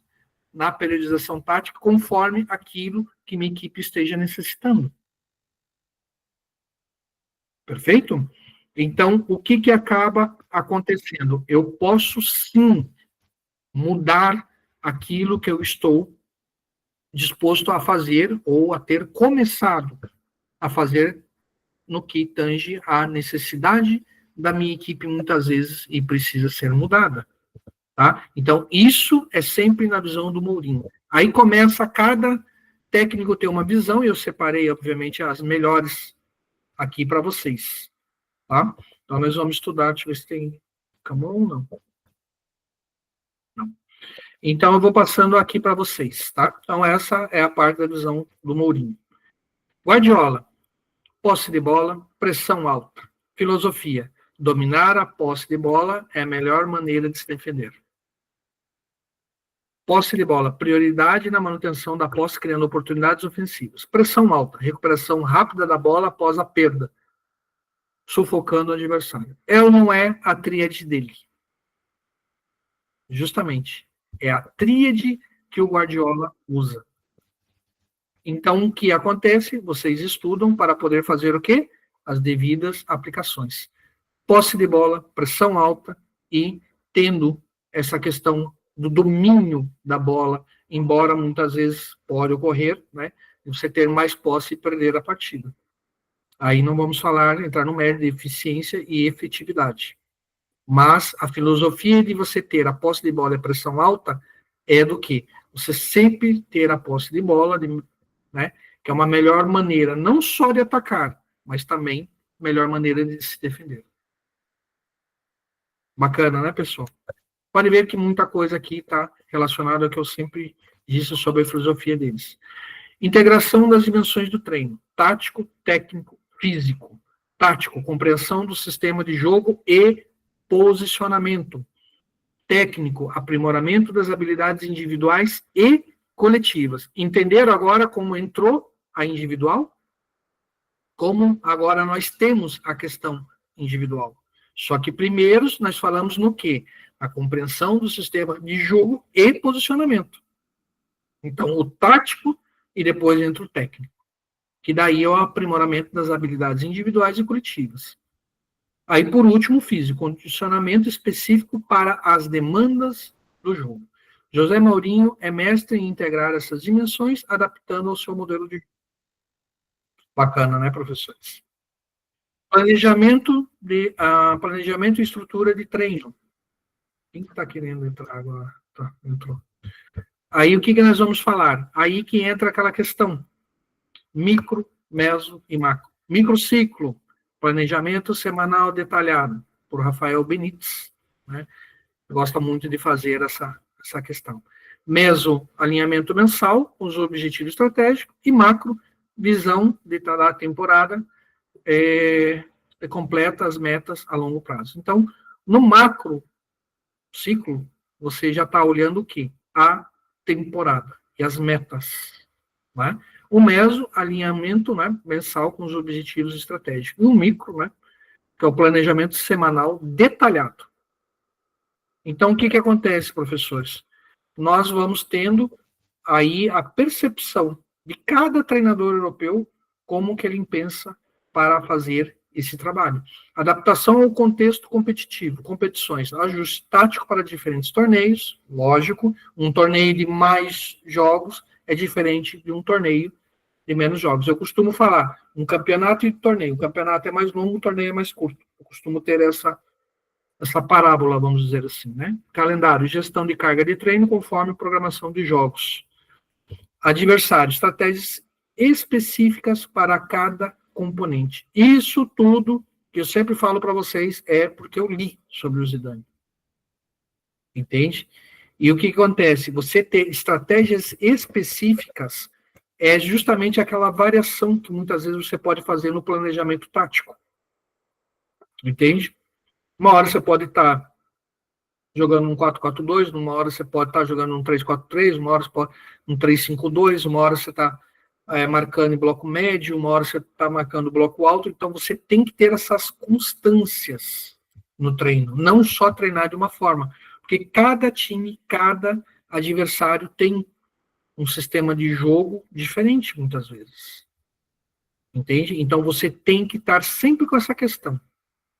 na periodização tática conforme aquilo que minha equipe esteja necessitando. Perfeito? Então, o que acaba acontecendo? Eu posso, sim, mudar aquilo que eu estou disposto a fazer ou a ter começado a fazer no que tange a necessidade da minha equipe muitas vezes e precisa ser mudada. Tá? Então, isso é sempre na visão do Mourinho. Aí começa cada técnico ter uma visão, e eu separei, obviamente, as melhores aqui para vocês. Tá? Então, nós vamos estudar, deixa eu ver se tem camão ou não. Então, eu vou passando aqui para vocês, tá? Então, essa é a parte da visão do Mourinho. Guardiola, posse de bola, pressão alta. Filosofia, dominar a posse de bola é a melhor maneira de se defender. Posse de bola, prioridade na manutenção da posse, criando oportunidades ofensivas. Pressão alta, recuperação rápida da bola após a perda, sufocando o adversário. É ou não é a tríade dele? Justamente. É a tríade que o Guardiola usa. Então, o que acontece? Vocês estudam para poder fazer o quê? As devidas aplicações. Posse de bola, pressão alta e tendo essa questão do domínio da bola, embora muitas vezes pode ocorrer, né, você ter mais posse e perder a partida. Aí não vamos entrar no mérito de eficiência e efetividade. Mas a filosofia de você ter a posse de bola e a pressão alta é do quê? Você sempre ter a posse de bola, né, que é uma melhor maneira, não só de atacar, mas também melhor maneira de se defender. Bacana, né, pessoal? Pode ver que muita coisa aqui está relacionada ao que eu sempre disse sobre a filosofia deles. Integração das dimensões do treino. Tático, técnico, físico. Tático, compreensão do sistema de jogo e posicionamento. Técnico, aprimoramento das habilidades individuais e coletivas. Entenderam agora como entrou a individual? Como agora nós temos a questão individual. Só que primeiro nós falamos no quê? A compreensão do sistema de jogo e posicionamento. Então, o tático e depois entra o técnico. Que daí é o aprimoramento das habilidades individuais e coletivas. Aí, por último, o físico, condicionamento específico para as demandas do jogo. José Mourinho é mestre em integrar essas dimensões, adaptando ao seu modelo de jogo. Bacana, né, professores? Planejamento e estrutura de treino. Quem está querendo entrar agora? Tá, entrou. Aí, o que nós vamos falar? Aí que entra aquela questão. Micro, meso e macro. Microciclo, planejamento semanal detalhado, por Rafael Benítez, né? Gosta muito de fazer essa questão. Meso, alinhamento mensal, os objetivos estratégicos, e macro, visão de toda a temporada, completa as metas a longo prazo. Então, no macro ciclo, você já está olhando o quê? A temporada e as metas. Né? O meso, alinhamento, né, mensal com os objetivos estratégicos. E o micro, né, que é o planejamento semanal detalhado. Então, o que acontece, professores? Nós vamos tendo aí a percepção de cada treinador europeu como que ele pensa para fazer esse trabalho. Adaptação ao contexto competitivo, competições, ajuste tático para diferentes torneios, lógico, um torneio de mais jogos é diferente de um torneio de menos jogos. Eu costumo falar, um campeonato e torneio, o campeonato é mais longo, o torneio é mais curto. Eu costumo ter essa parábola, vamos dizer assim, né? Calendário, gestão de carga de treino conforme programação de jogos. Adversário, estratégias específicas para cada componente. Isso tudo que eu sempre falo para vocês é porque eu li sobre o Zidane. Entende? E o que acontece? Você ter estratégias específicas é justamente aquela variação que muitas vezes você pode fazer no planejamento tático. Entende? Uma hora você pode estar jogando um 4-4-2, numa hora você pode estar jogando um 3-4-3, uma hora você pode um 3-5-2, uma hora você está marcando em bloco médio, uma hora você está marcando bloco alto, então você tem que ter essas constâncias no treino, não só treinar de uma forma, porque cada time, cada adversário tem um sistema de jogo diferente, muitas vezes. Entende? Então você tem que estar sempre com essa questão,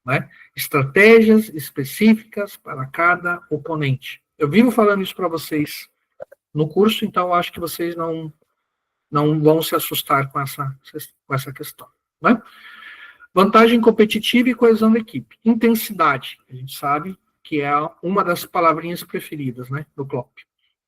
né? Estratégias específicas para cada oponente. Eu vivo falando isso para vocês no curso, então eu acho que vocês não vão se assustar com essa questão. Né? Vantagem competitiva e coesão da equipe. Intensidade, a gente sabe que é uma das palavrinhas preferidas, né, do Klopp.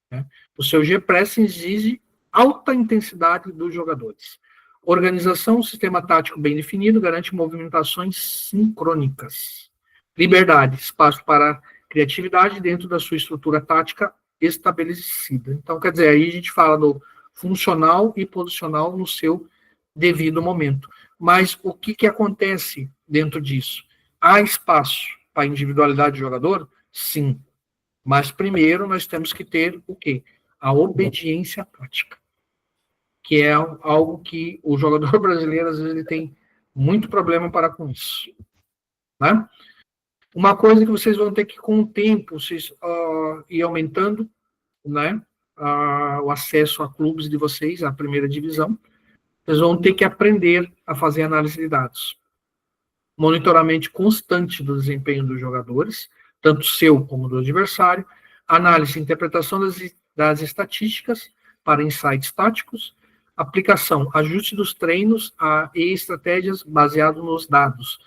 Né? O seu G-Press exige alta intensidade dos jogadores. Organização, sistema tático bem definido, garante movimentações sincrônicas. Liberdade, espaço para criatividade dentro da sua estrutura tática estabelecida. Então, quer dizer, aí a gente fala do funcional e posicional no seu devido momento. Mas o que acontece dentro disso? Há espaço para a individualidade do jogador? Sim. Mas primeiro nós temos que ter o quê? A obediência tática, que é algo que o jogador brasileiro, às vezes, ele tem muito problema para com isso. Né? Uma coisa que vocês vão ter que, com o tempo, vocês, ir aumentando, né, o acesso a clubes de vocês, à primeira divisão, vocês vão ter que aprender a fazer análise de dados. Monitoramento constante do desempenho dos jogadores, tanto seu como do adversário, análise e interpretação das estatísticas para insights táticos, aplicação, ajuste dos treinos e estratégias baseado nos dados.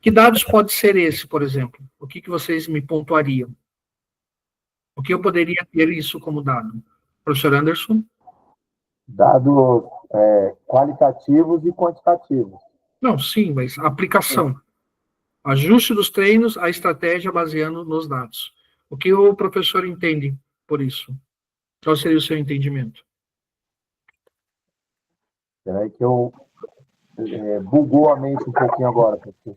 Que dados pode ser esse, por exemplo? O que vocês me pontuariam? O que eu poderia ter isso como dado? Professor Anderson? Dados qualitativos e quantitativos. Não, sim, mas aplicação. Ajuste dos treinos, a estratégia baseando nos dados. O que o professor entende por isso? Qual seria o seu entendimento? Espera aí que eu bugou a mente um pouquinho agora, professor.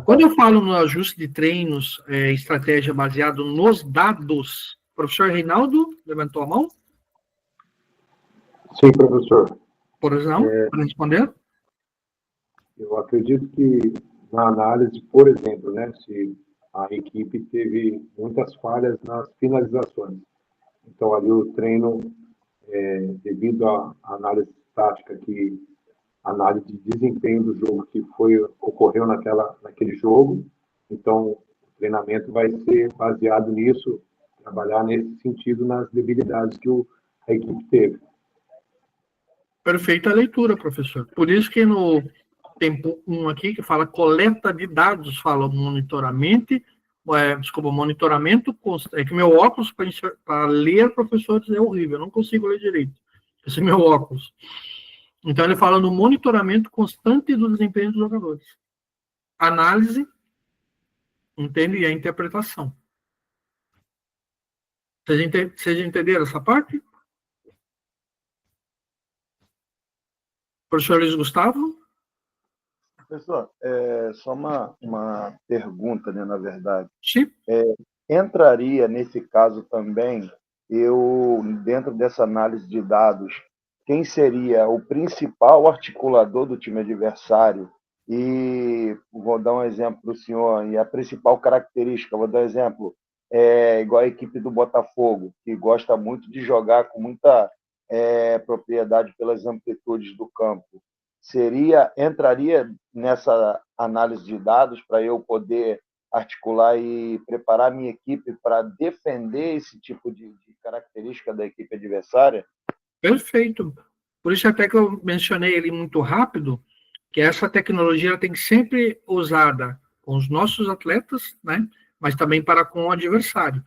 Quando eu falo no ajuste de treinos, estratégia baseado nos dados, o professor Reinaldo levantou a mão? Sim, professor. Por exemplo, para responder? Eu acredito que na análise, por exemplo, né, se a equipe teve muitas falhas nas finalizações. Então, ali o treino, devido à análise tática, análise de desempenho do jogo que ocorreu naquele jogo, então o treinamento vai ser baseado nisso, trabalhar nesse sentido nas debilidades que a equipe teve. Perfeita leitura, professor. Por isso que no tempo 1 aqui, que fala coleta de dados, fala monitoramento, é que meu óculos para ler, professores, é horrível, eu não consigo ler direito. Esse é meu óculos. Então, ele fala no monitoramento constante do desempenho dos jogadores. Análise, entende? E a interpretação. Vocês entenderam essa parte? Professor Luiz Gustavo? Professor, só uma pergunta, né, na verdade. Sim. Entraria nesse caso também, dentro dessa análise de dados, quem seria o principal articulador do time adversário? E vou dar um exemplo para o senhor, e a principal característica, vou dar um exemplo, igual a equipe do Botafogo, que gosta muito de jogar com muita propriedade pelas amplitudes do campo. Entraria nessa análise de dados para eu poder articular e preparar a minha equipe para defender esse tipo de característica da equipe adversária? Perfeito. Por isso até que eu mencionei ele muito rápido, que essa tecnologia tem que sempre usada com os nossos atletas, né? Mas também para com o adversário.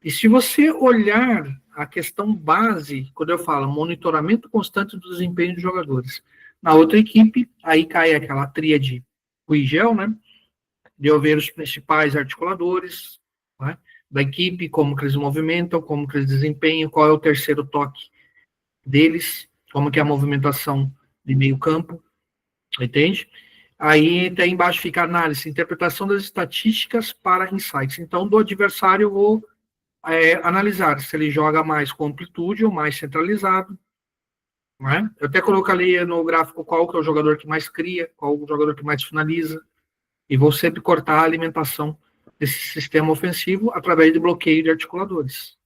E se você olhar a questão base, quando eu falo monitoramento constante do desempenho dos jogadores, na outra equipe, aí cai aquela tríade Rigel, né? De eu ver os principais articuladores, né, da equipe, como que eles movimentam, como que eles desempenham, qual é o terceiro toque deles, como que é a movimentação de meio campo, entende? Aí até embaixo fica a análise, interpretação das estatísticas para insights. Então, do adversário eu vou analisar se ele joga mais com amplitude ou mais centralizado, né? Eu até coloquei no gráfico qual que é o jogador que mais cria, qual o jogador que mais finaliza, e vou sempre cortar a alimentação desse sistema ofensivo através de bloqueio de articuladores.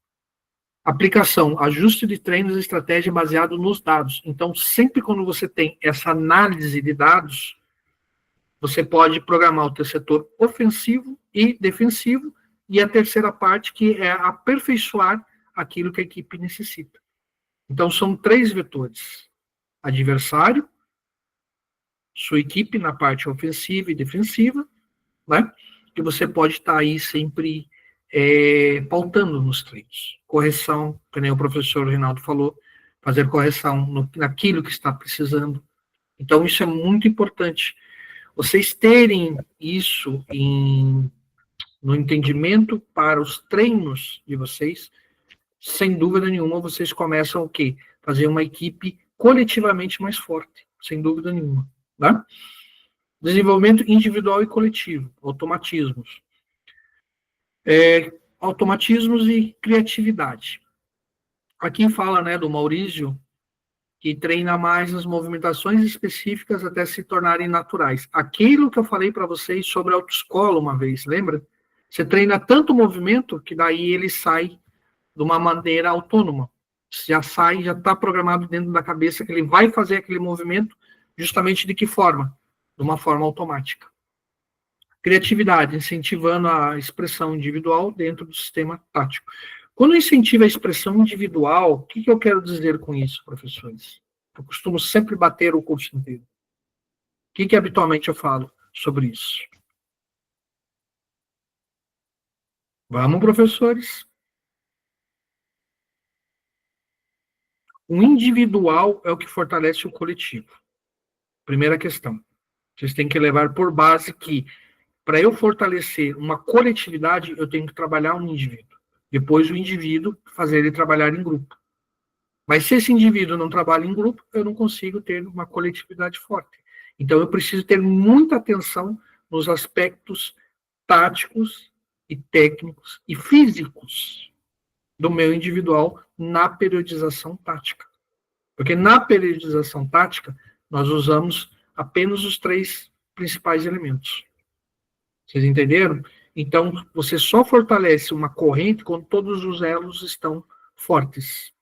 Aplicação, ajuste de treinos e estratégia baseado nos dados. Então, sempre quando você tem essa análise de dados, você pode programar o teu setor ofensivo e defensivo, e a terceira parte, que é aperfeiçoar aquilo que a equipe necessita. Então, são 3 vetores. Adversário, sua equipe na parte ofensiva e defensiva, né? Que você pode estar aí sempre pautando nos treinos. Correção, que nem o professor Reinaldo falou, fazer correção naquilo que está precisando. Então, isso é muito importante. Vocês terem isso no entendimento para os treinos de vocês, sem dúvida nenhuma, vocês começam o quê? Fazer uma equipe coletivamente mais forte, sem dúvida nenhuma. Tá? Desenvolvimento individual e coletivo, automatismos. Automatismos e criatividade. Aqui fala, né, do Maurício, que treina mais as movimentações específicas até se tornarem naturais. Aquilo que eu falei para vocês sobre a autoescola uma vez, lembra? Você treina tanto movimento que daí ele sai de uma maneira autônoma. Já sai, já está programado dentro da cabeça que ele vai fazer aquele movimento justamente de que forma? De uma forma automática. Criatividade, incentivando a expressão individual dentro do sistema tático. Quando incentiva a expressão individual, o que eu quero dizer com isso, professores? Eu costumo sempre bater o curso inteiro. O que habitualmente eu falo sobre isso? Vamos, professores. O individual é o que fortalece o coletivo. Primeira questão. Vocês têm que levar por base que, para eu fortalecer uma coletividade, eu tenho que trabalhar um indivíduo. Depois o indivíduo fazer ele trabalhar em grupo. Mas se esse indivíduo não trabalha em grupo, eu não consigo ter uma coletividade forte. Então eu preciso ter muita atenção nos aspectos táticos e técnicos e físicos do meu individual na periodização tática. Porque na periodização tática, nós usamos apenas os 3 principais elementos. Vocês entenderam? Então, você só fortalece uma corrente quando todos os elos estão fortes.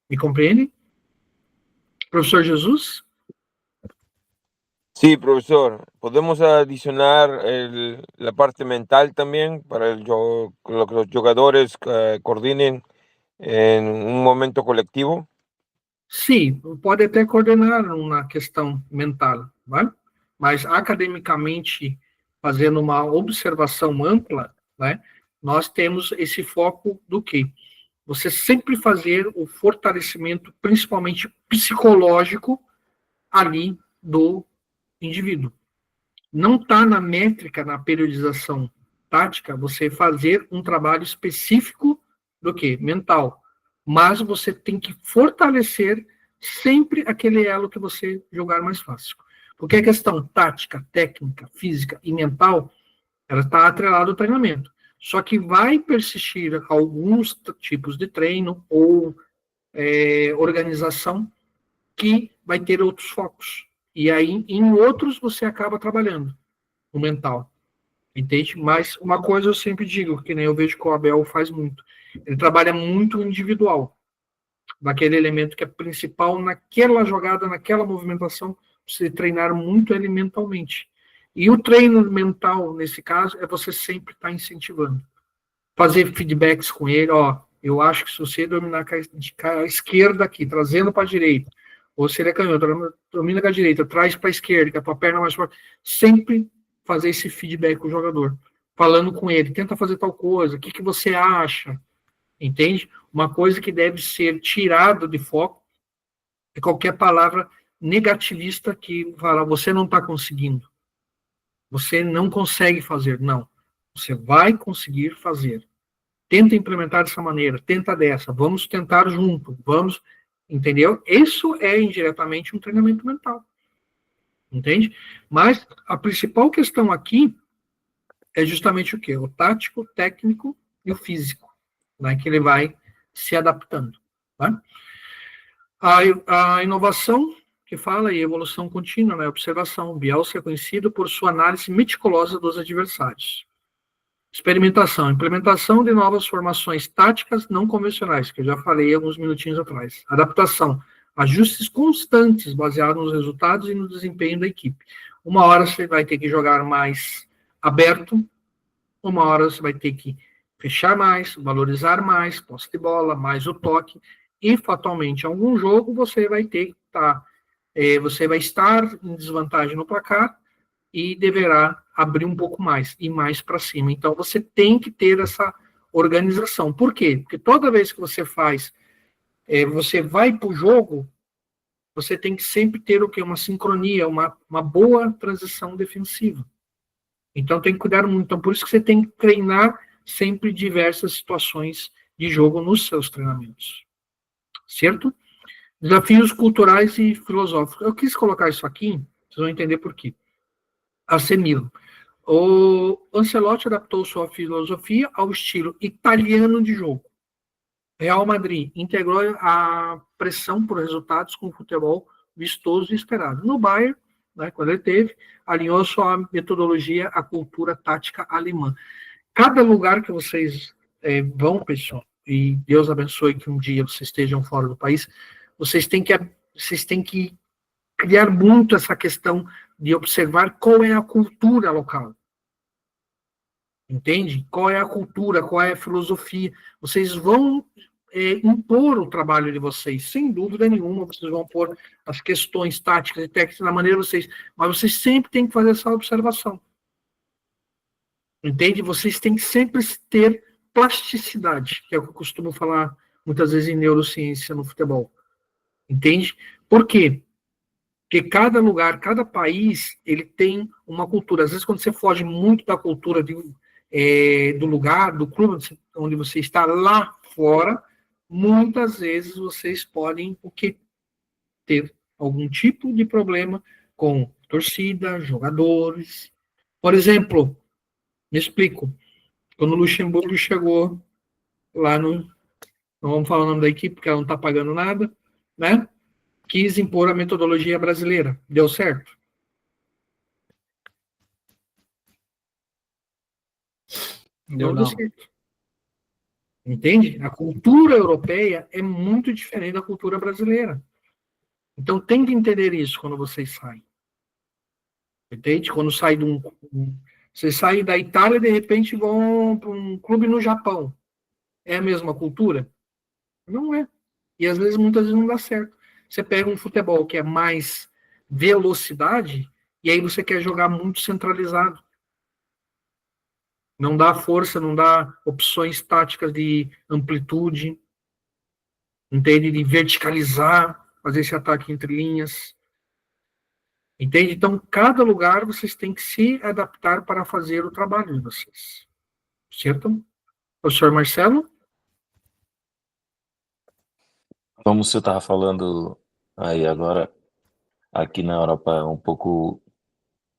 Me compreende? Professor Jesus? Sí, profesor. ¿Podemos adicionar la parte mental también para que los jugadores coordinen en un momento colectivo? Sim, pode até coordenar uma questão mental, né? Mas academicamente, fazendo uma observação ampla, né, nós temos esse foco do quê? Você sempre fazer o fortalecimento, principalmente psicológico, ali do indivíduo. Não está na métrica, na periodização tática, você fazer um trabalho específico do quê? Mental. Mas você tem que fortalecer sempre aquele elo que você jogar mais fácil. Porque a questão tática, técnica, física e mental, ela está atrelada ao treinamento. Só que vai persistir alguns tipos de treino ou organização que vai ter outros focos. E aí, em outros, você acaba trabalhando o mental. Entende? Mas uma coisa eu sempre digo, que nem eu vejo que o Abel faz muito. Ele trabalha muito individual. Naquele elemento que é principal, naquela jogada, naquela movimentação, você treinar muito ele mentalmente. E o treino mental, nesse caso, é você sempre estar incentivando. Fazer feedbacks com ele, ó, eu acho que se você dominar a esquerda aqui, trazendo para a direita, ou se ele é canhoto, domina com a direita, traz para a esquerda, que a tua perna é mais forte, sempre fazer esse feedback com o jogador. Falando com ele, tenta fazer tal coisa, o que você acha? Entende? Uma coisa que deve ser tirada de foco é qualquer palavra negativista que fala, você não está conseguindo. Você não consegue fazer. Não. Você vai conseguir fazer. Tenta implementar dessa maneira, tenta dessa, vamos tentar junto, vamos, entendeu? Isso é indiretamente um treinamento mental. Entende? Mas a principal questão aqui é justamente o quê? O tático, o técnico e o físico, né? Que ele vai se adaptando. Tá? A inovação que fala em evolução contínua, né? Observação. Bielsa é conhecido por sua análise meticulosa dos adversários. Experimentação. Implementação de novas formações táticas não convencionais, que eu já falei alguns minutinhos atrás. Adaptação. Ajustes constantes baseados nos resultados e no desempenho da equipe. Uma hora você vai ter que jogar mais aberto, uma hora você vai ter que fechar mais, valorizar mais, posse de bola, mais o toque, e fatalmente, em algum jogo, você vai ter que você vai estar em desvantagem no placar e deverá abrir um pouco mais, e mais para cima. Então, você tem que ter essa organização. Por quê? Porque toda vez que você faz, você vai para o jogo, você tem que sempre ter o quê? Uma sincronia, uma boa transição defensiva. Então, tem que cuidar muito. Então, por isso que você tem que treinar sempre diversas situações de jogo nos seus treinamentos. Certo? Desafios culturais e filosóficos. Eu quis colocar isso aqui, vocês vão entender por quê. AC Milan. O Ancelotti adaptou sua filosofia ao estilo italiano de jogo. Real Madrid integrou a pressão por resultados com futebol vistoso e esperado. No Bayern, né, quando ele teve, alinhou sua metodologia à cultura tática alemã. Cada lugar que vocês vão, pessoal, e Deus abençoe que um dia vocês estejam fora do país, vocês têm que criar muito essa questão de observar qual é a cultura local. Entende? Qual é a cultura, qual é a filosofia. Vocês vão impor o trabalho de vocês, sem dúvida nenhuma, vocês vão pôr as questões táticas e técnicas na maneira de vocês, mas vocês sempre têm que fazer essa observação. Entende? Vocês têm que sempre ter plasticidade, que é o que eu costumo falar muitas vezes em neurociência no futebol. Entende? Por quê? Porque cada lugar, cada país, ele tem uma cultura. Às vezes, quando você foge muito da cultura do lugar, do clube onde você está lá fora, muitas vezes vocês podem ter algum tipo de problema com torcida, jogadores. Por exemplo, me explico. Quando o Luxemburgo chegou lá no... Não vamos falar o nome da equipe, porque ela não está pagando nada, né? Quis impor a metodologia brasileira. Deu certo? Não deu certo. Entende? A cultura europeia é muito diferente da cultura brasileira. Então, tem que entender isso quando vocês saem. Entende? Quando sai vocês saem da Itália e, de repente, vão para um clube no Japão. É a mesma cultura? Não é. E, às vezes, muitas vezes não dá certo. Você pega um futebol que é mais velocidade e aí você quer jogar muito centralizado. Não dá força, não dá opções táticas de amplitude, entende? De verticalizar, fazer esse ataque entre linhas. Entende? Então, cada lugar vocês têm que se adaptar para fazer o trabalho de vocês. Certo? Professor Marcelo? Como você estava falando aí agora, aqui na Europa é um pouco...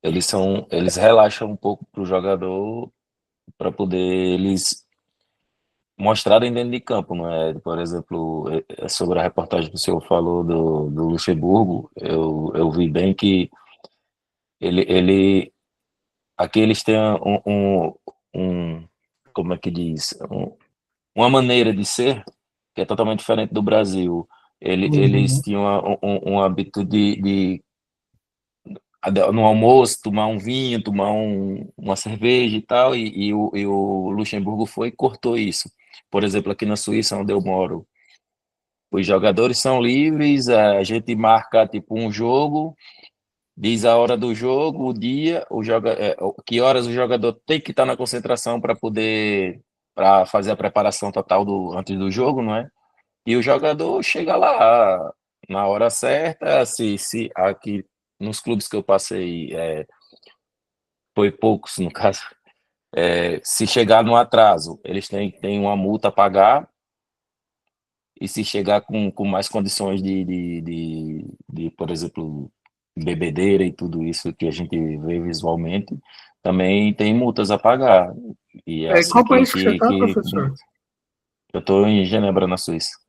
Eles relaxam um pouco para o jogador para poder eles mostrarem dentro de campo, não é? Por exemplo, sobre a reportagem que o senhor falou do Luxemburgo, eu vi bem que aqui eles têm como é que diz? Uma maneira de ser que é totalmente diferente do Brasil. Eles tinham um hábito de no almoço, tomar um vinho, tomar uma cerveja e tal, e o Luxemburgo foi e cortou isso. Por exemplo, aqui na Suíça, onde eu moro, os jogadores são livres, a gente marca tipo um jogo, diz a hora do jogo, o dia, que horas o jogador tem que estar na concentração para fazer a preparação total antes do jogo, não é? E o jogador chega lá na hora certa, se aqui nos clubes que eu passei, foi poucos no caso, se chegar no atraso, eles têm uma multa a pagar, e se chegar com mais condições de, por exemplo, bebedeira e tudo isso que a gente vê visualmente, também tem multas a pagar. E assim qual país que você está, professor? Eu estou em Genebra, na Suíça.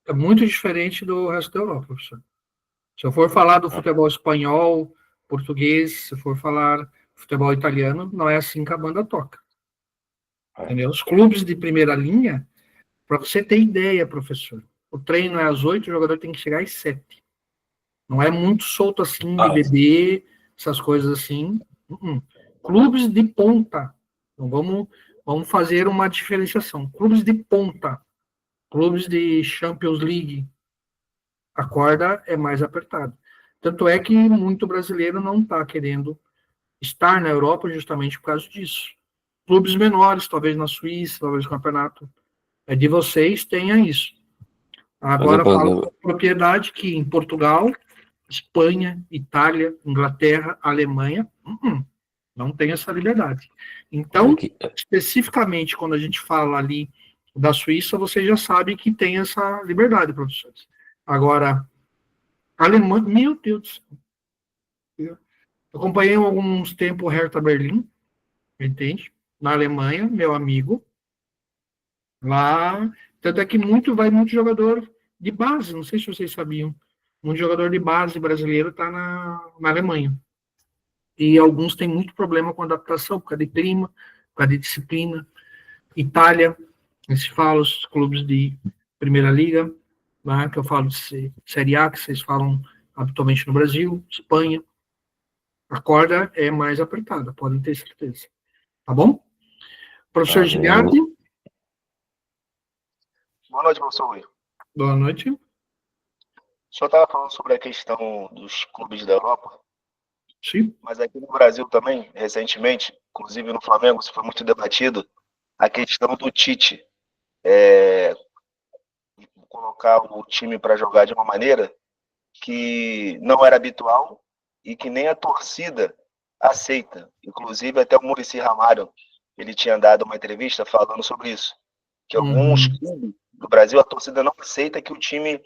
É muito diferente do resto da Europa, professor. Se eu for falar do futebol espanhol, português, se eu for falar futebol italiano, não é assim que a banda toca. Entendeu? Os clubes de primeira linha, para você ter ideia, professor, o treino é às 8, o jogador tem que chegar às 7. Não é muito solto assim, de beber, essas coisas assim. Clubes de ponta. Então vamos fazer uma diferenciação. Clubes de ponta. Clubes de Champions League. A corda é mais apertada. Tanto é que muito brasileiro não está querendo estar na Europa justamente por causa disso. Clubes menores, talvez na Suíça, talvez no campeonato de vocês, tenha isso. Agora falo com propriedade que em Portugal, Espanha, Itália, Inglaterra, Alemanha, não tem essa liberdade. Então, especificamente, quando a gente fala ali da Suíça, você já sabe que tem essa liberdade, professores. Agora, a Alemanha, meu Deus do céu. Eu acompanhei há alguns tempos o Hertha Berlim, entende? Na Alemanha, meu amigo. Lá, tanto é que vai muito jogador de base, não sei se vocês sabiam. Muito jogador de base brasileiro está na Alemanha. E alguns têm muito problema com adaptação, por causa de clima, por causa de disciplina. Itália, se fala os clubes de Primeira Liga, né, que eu falo de Série A, que vocês falam habitualmente no Brasil, Espanha. A corda é mais apertada, podem ter certeza. Tá bom? Professor Giliardi? Boa noite, professor Rui. Boa noite. O senhor estava falando sobre a questão dos clubes da Europa. Sim. Mas aqui no Brasil também, recentemente, inclusive no Flamengo, isso foi muito debatido, a questão do Tite colocar o time para jogar de uma maneira que não era habitual e que nem a torcida aceita. Inclusive, até o Muricy Ramalho, ele tinha dado uma entrevista falando sobre isso, que alguns clubes do Brasil, a torcida não aceita que o time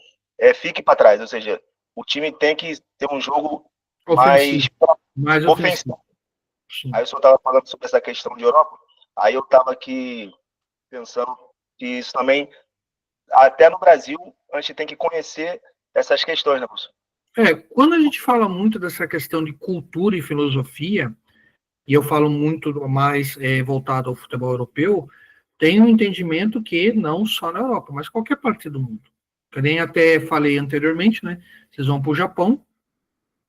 fique para trás, ou seja, o time tem que ter um jogo mais ofensivo. Aí o senhor estava falando sobre essa questão de Europa, aí eu estava aqui pensando que isso também, até no Brasil, a gente tem que conhecer essas questões, né, professor? Quando a gente fala muito dessa questão de cultura e filosofia, e eu falo muito mais voltado ao futebol europeu, tem um entendimento que não só na Europa, mas qualquer parte do mundo. Eu nem até falei anteriormente, né? Vocês vão para o Japão,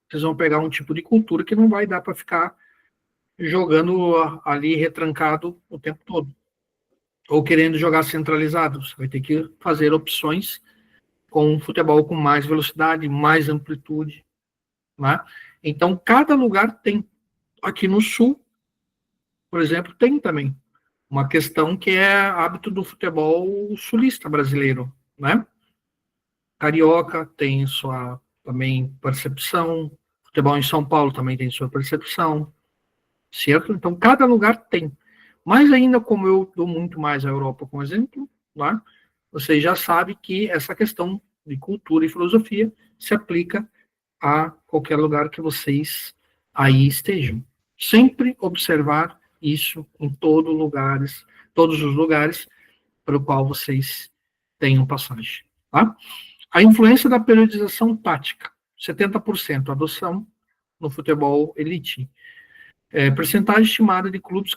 vocês vão pegar um tipo de cultura que não vai dar para ficar jogando ali retrancado o tempo todo. Ou querendo jogar centralizado. Você vai ter que fazer opções com um futebol com mais velocidade, mais amplitude. Né? Então, cada lugar tem. Aqui no Sul, por exemplo, tem também uma questão que é hábito do futebol sulista brasileiro. Né? Carioca tem sua também percepção, futebol em São Paulo também tem sua percepção, certo? Então, cada lugar tem. Mas ainda, como eu dou muito mais a Europa como exemplo, né, você já sabe que essa questão de cultura e filosofia se aplica a qualquer lugar que vocês aí estejam. Sempre observar isso em todos os lugares para o qual vocês tenham passagem. Tá? A influência da periodização tática, 70% adoção no futebol elite. Percentagem estimada de clubes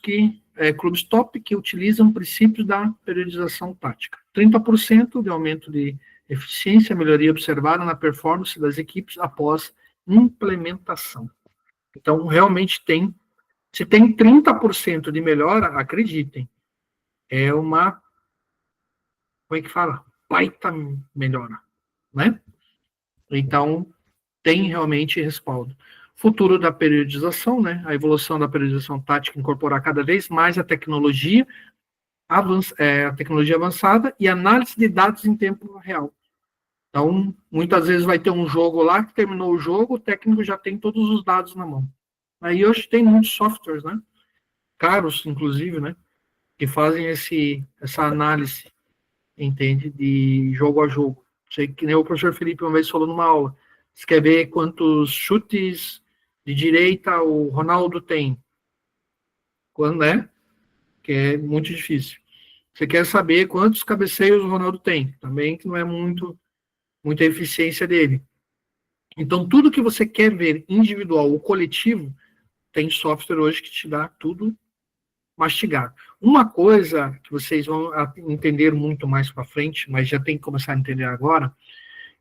top que utilizam princípios da periodização tática. 30% de aumento de eficiência, melhoria observada na performance das equipes após implementação. Então, realmente se tem 30% de melhora, acreditem, é uma, como é que fala? Baita melhora, né? Então, tem realmente respaldo. Futuro da periodização, né? A evolução da periodização tática incorporar cada vez mais a tecnologia avançada e análise de dados em tempo real. Então, muitas vezes vai ter um jogo lá, que terminou o jogo, o técnico já tem todos os dados na mão. Aí hoje tem muitos softwares, né? Caros, inclusive, né? Que fazem essa análise, entende? De jogo a jogo. Sei que nem o professor Felipe uma vez falou numa aula. Você quer ver quantos chutes de direita o Ronaldo tem? Quando é? Que é muito difícil. Você quer saber quantos cabeceios o Ronaldo tem? Também que não é muita eficiência dele. Então, tudo que você quer ver individual ou coletivo, tem software hoje que te dá tudo mastigado. Uma coisa que vocês vão entender muito mais para frente, mas já tem que começar a entender agora,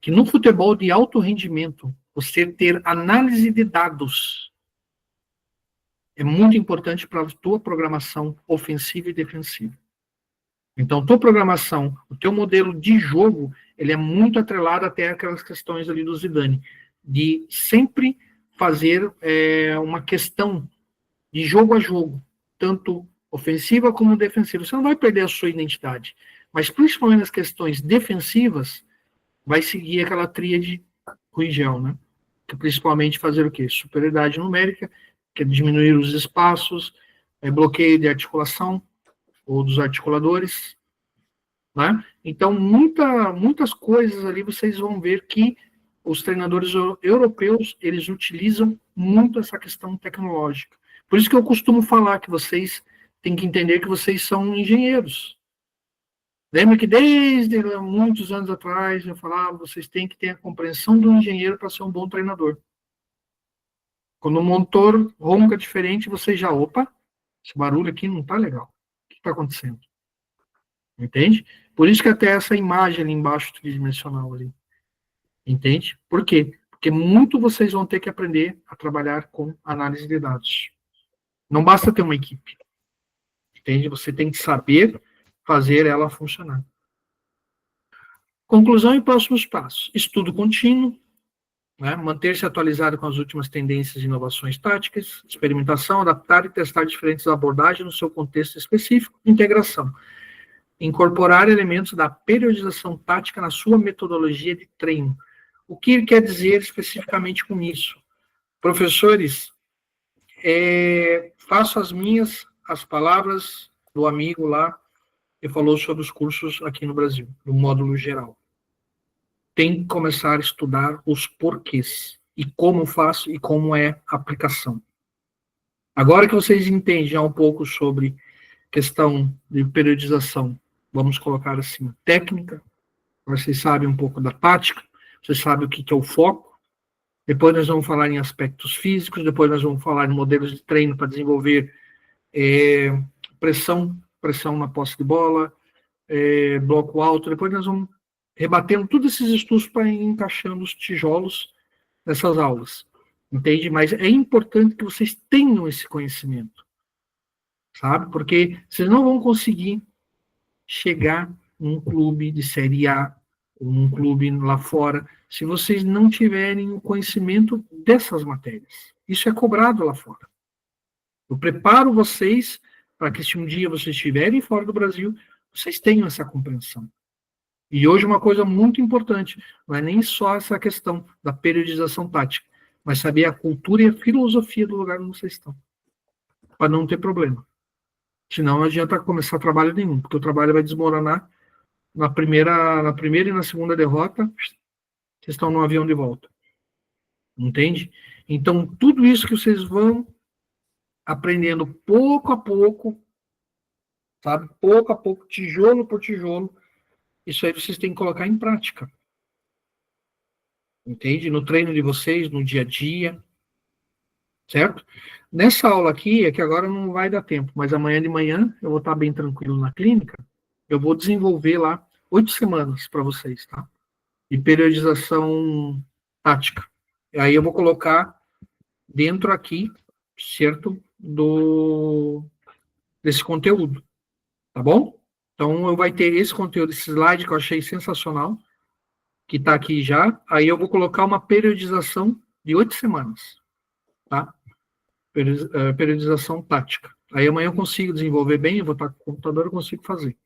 que no futebol de alto rendimento, você ter análise de dados é muito importante para a tua programação ofensiva e defensiva. Então, tua programação, o teu modelo de jogo, ele é muito atrelado até aquelas questões ali do Zidane, de sempre fazer uma questão de jogo a jogo, tanto ofensiva como defensiva. Você não vai perder a sua identidade, mas principalmente nas questões defensivas, vai seguir aquela tríade Ruigel, né? Que principalmente fazer o quê? Superioridade numérica, que é diminuir os espaços, bloqueio de articulação, ou dos articuladores, né? Então, muitas coisas ali vocês vão ver que os treinadores europeus, eles utilizam muito essa questão tecnológica. Por isso que eu costumo falar que vocês têm que entender que vocês são engenheiros. Lembra que desde muitos anos atrás eu falava, vocês têm que ter a compreensão do engenheiro para ser um bom treinador. Quando o motor ronca diferente, você já, opa, esse barulho aqui não está legal. O que está acontecendo? Entende? Por isso que até essa imagem ali embaixo tridimensional ali. Entende? Por quê? Porque muito vocês vão ter que aprender a trabalhar com análise de dados. Não basta ter uma equipe. Entende? Você tem que saber fazer ela funcionar. Conclusão e próximos passos. Estudo contínuo, né? Manter-se atualizado com as últimas tendências e inovações táticas, experimentação, adaptar e testar diferentes abordagens no seu contexto específico, integração. Incorporar elementos da periodização tática na sua metodologia de treino. O que ele quer dizer especificamente com isso? Professores, faço as palavras do amigo lá, que falou sobre os cursos aqui no Brasil, no módulo geral. Tem que começar a estudar os porquês, e como faço, e como é a aplicação. Agora que vocês entendem já um pouco sobre questão de periodização, vamos colocar assim, técnica, vocês sabem um pouco da tática, vocês sabem o que é o foco, depois nós vamos falar em aspectos físicos, depois nós vamos falar em modelos de treino para desenvolver pressão na posse de bola, bloco alto, depois nós vamos rebatendo todos esses estudos para ir encaixando os tijolos nessas aulas, entende? Mas é importante que vocês tenham esse conhecimento, sabe? Porque vocês não vão conseguir chegar num clube de Série A, ou num clube lá fora, se vocês não tiverem o conhecimento dessas matérias. Isso é cobrado lá fora. Eu preparo vocês para que se um dia vocês estiverem fora do Brasil, vocês tenham essa compreensão. E hoje uma coisa muito importante, não é nem só essa questão da periodização tática, mas saber a cultura e a filosofia do lugar onde vocês estão, para não ter problema. Senão não adianta começar trabalho nenhum, porque o trabalho vai desmoronar na primeira e na segunda derrota, vocês estão no avião de volta. Entende? Então, tudo isso que vocês vão aprendendo pouco a pouco, sabe? Pouco a pouco, tijolo por tijolo, isso aí vocês têm que colocar em prática. Entende? No treino de vocês, no dia a dia. Certo? Nessa aula aqui, é que agora não vai dar tempo, mas amanhã de manhã eu vou estar bem tranquilo na clínica, eu vou desenvolver lá 8 semanas para vocês, tá? De periodização tática. E aí eu vou colocar dentro aqui, certo? Desse conteúdo. Tá bom? Então, eu vai ter esse conteúdo, esse slide que eu achei sensacional, que está aqui já. Aí eu vou colocar uma periodização de 8 semanas. Tá? Periodização tática. Aí amanhã eu consigo desenvolver bem, eu vou estar com o computador, eu consigo fazer.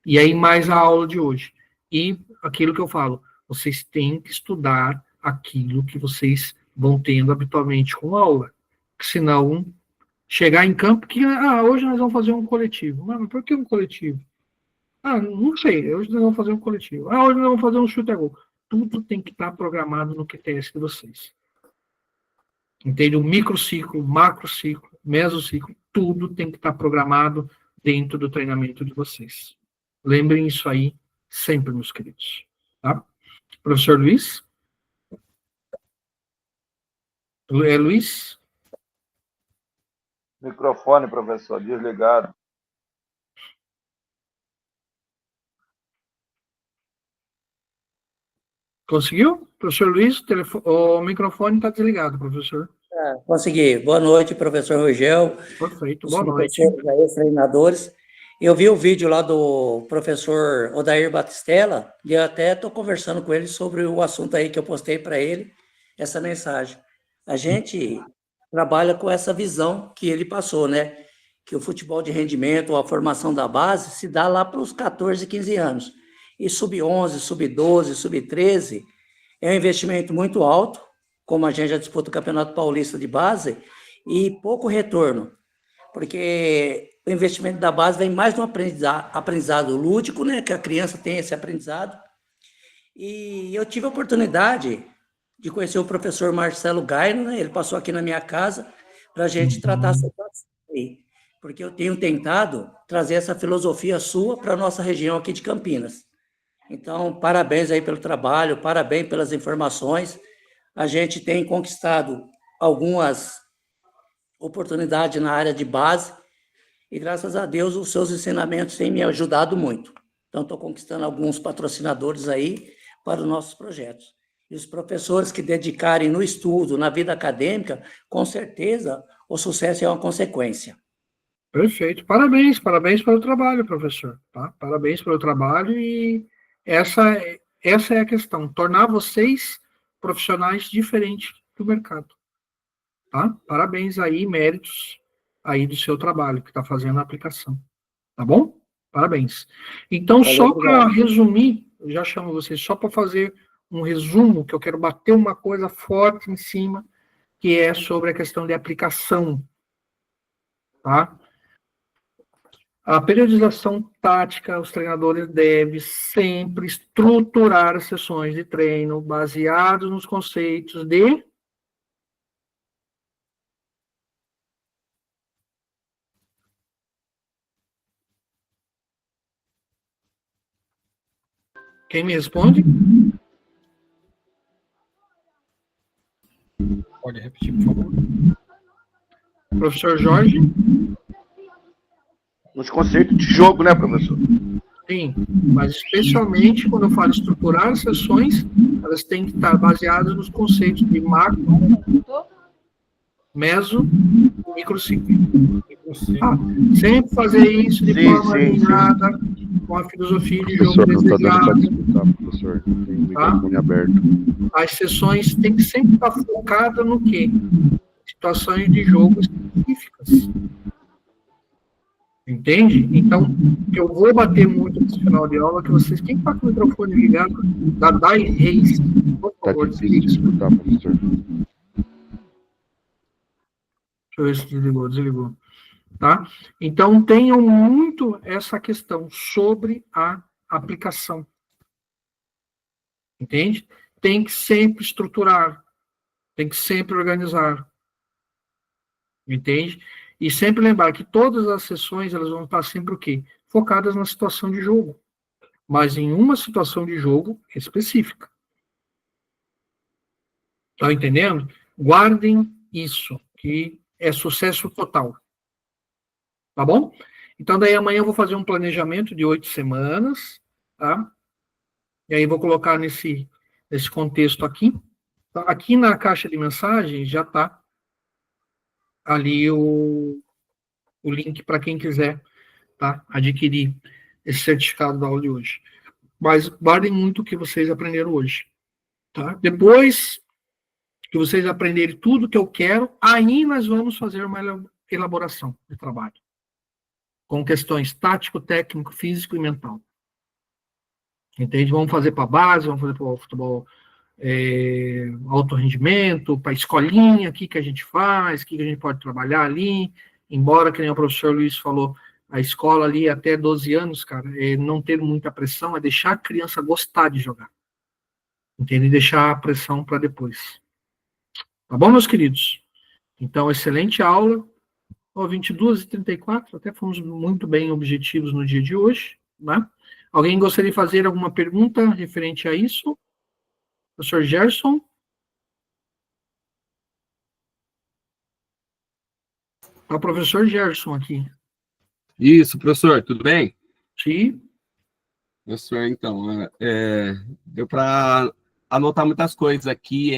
E aí mais a aula de hoje. E aquilo que eu falo, vocês têm que estudar aquilo que vocês vão tendo habitualmente com a aula. Senão, chegar em campo, que hoje nós vamos fazer um coletivo. Mas por que um coletivo? Não sei, hoje nós vamos fazer um coletivo. Hoje nós vamos fazer um chute a gol. Tudo tem que estar programado no QTS de vocês. Entende? O microciclo, macrociclo, mesociclo, tudo tem que estar programado dentro do treinamento de vocês. Lembrem isso aí sempre, meus queridos. Tá? Professor Luiz? Luiz? Microfone, professor, desligado. Conseguiu? Professor Luiz, o microfone está desligado, professor. Consegui. Boa noite, professor Rogel. Perfeito, boa noite. Treinadores. Eu vi o vídeo lá do professor Odair Batistella e eu até estou conversando com ele sobre o assunto aí que eu postei para ele, essa mensagem. A gente trabalha com essa visão que ele passou, né? Que o futebol de rendimento, a formação da base, se dá lá para os 14, 15 anos. E sub-11, sub-12, sub-13 é um investimento muito alto, como a gente já disputa o Campeonato Paulista de base, e pouco retorno. porque o investimento da base vem mais no aprendizado lúdico, né, que a criança tem esse aprendizado. E eu tive a oportunidade de conhecer o professor Marcelo Gaino, né, ele passou aqui na minha casa para a gente tratar essa situação aí, porque eu tenho tentado trazer essa filosofia sua para a nossa região aqui de Campinas. Então, parabéns aí pelo trabalho, parabéns pelas informações. A gente tem conquistado algumas oportunidades na área de base e, graças a Deus, os seus ensinamentos têm me ajudado muito. Então, estou conquistando alguns patrocinadores aí para os nossos projetos. E os professores que dedicarem no estudo, na vida acadêmica, com certeza, o sucesso é uma consequência. Perfeito. Parabéns pelo trabalho, professor. Tá? Parabéns pelo trabalho e essa é a questão, tornar vocês profissionais diferentes do mercado. Tá? Parabéns aí, méritos aí do seu trabalho que está fazendo a aplicação. Tá bom? Parabéns. Então, só para resumir, eu já chamo vocês só para fazer um resumo, que eu quero bater uma coisa forte em cima, que é sobre a questão de aplicação. Tá? A periodização tática, os treinadores devem sempre estruturar as sessões de treino baseados nos conceitos de Quem me responde? Pode repetir, por favor. Professor Jorge? Nos conceitos de jogo, né, professor? Sim, mas especialmente quando eu falo estruturar as sessões, elas têm que estar baseadas nos conceitos de macro, meso e microciclo. Sempre fazer isso de forma alinhada com a filosofia de jogo desejada. Professor, tem o microfone aberto. As sessões têm que sempre estar focadas no quê? Situações de jogo específicas. Entende? Então, que eu vou bater muito nesse final de aula, que vocês, quem está com o microfone ligado, da Dai Reis, por favor, desligue. Escutar, professor. Deixa eu ver se desligou. Tá? Então, tenham muito essa questão sobre a aplicação. Entende? Tem que sempre estruturar, tem que sempre organizar. Entende? E sempre lembrar que todas as sessões, elas vão estar sempre o quê? Focadas na situação de jogo. Mas em uma situação de jogo específica. Estão entendendo? Guardem isso, que é sucesso total. Tá bom? Então, daí amanhã eu vou fazer um planejamento de 8 semanas, tá? E aí vou colocar nesse contexto aqui. Aqui na caixa de mensagens já está ali o link para quem quiser, tá? Adquirir esse certificado da aula de hoje. Mas guardem muito o que vocês aprenderam hoje. Tá? Depois que vocês aprenderem tudo que eu quero, aí nós vamos fazer uma elaboração de trabalho. Com questões tático, técnico, físico e mental. Entende? Vamos fazer para a base, vamos fazer para o futebol alto rendimento, para a escolinha, o que a gente faz, o que a gente pode trabalhar ali. Embora, que nem o professor Luiz falou, a escola ali até 12 anos, cara, não ter muita pressão, é deixar a criança gostar de jogar. Entende? Deixar a pressão para depois. Tá bom, meus queridos? Então, excelente aula. 22h34, até fomos muito bem objetivos no dia de hoje. Né? Alguém gostaria de fazer alguma pergunta referente a isso? Professor Gerson? É o professor Gerson aqui. Isso, professor, tudo bem? Sim. Professor, então, deu para anotar muitas coisas aqui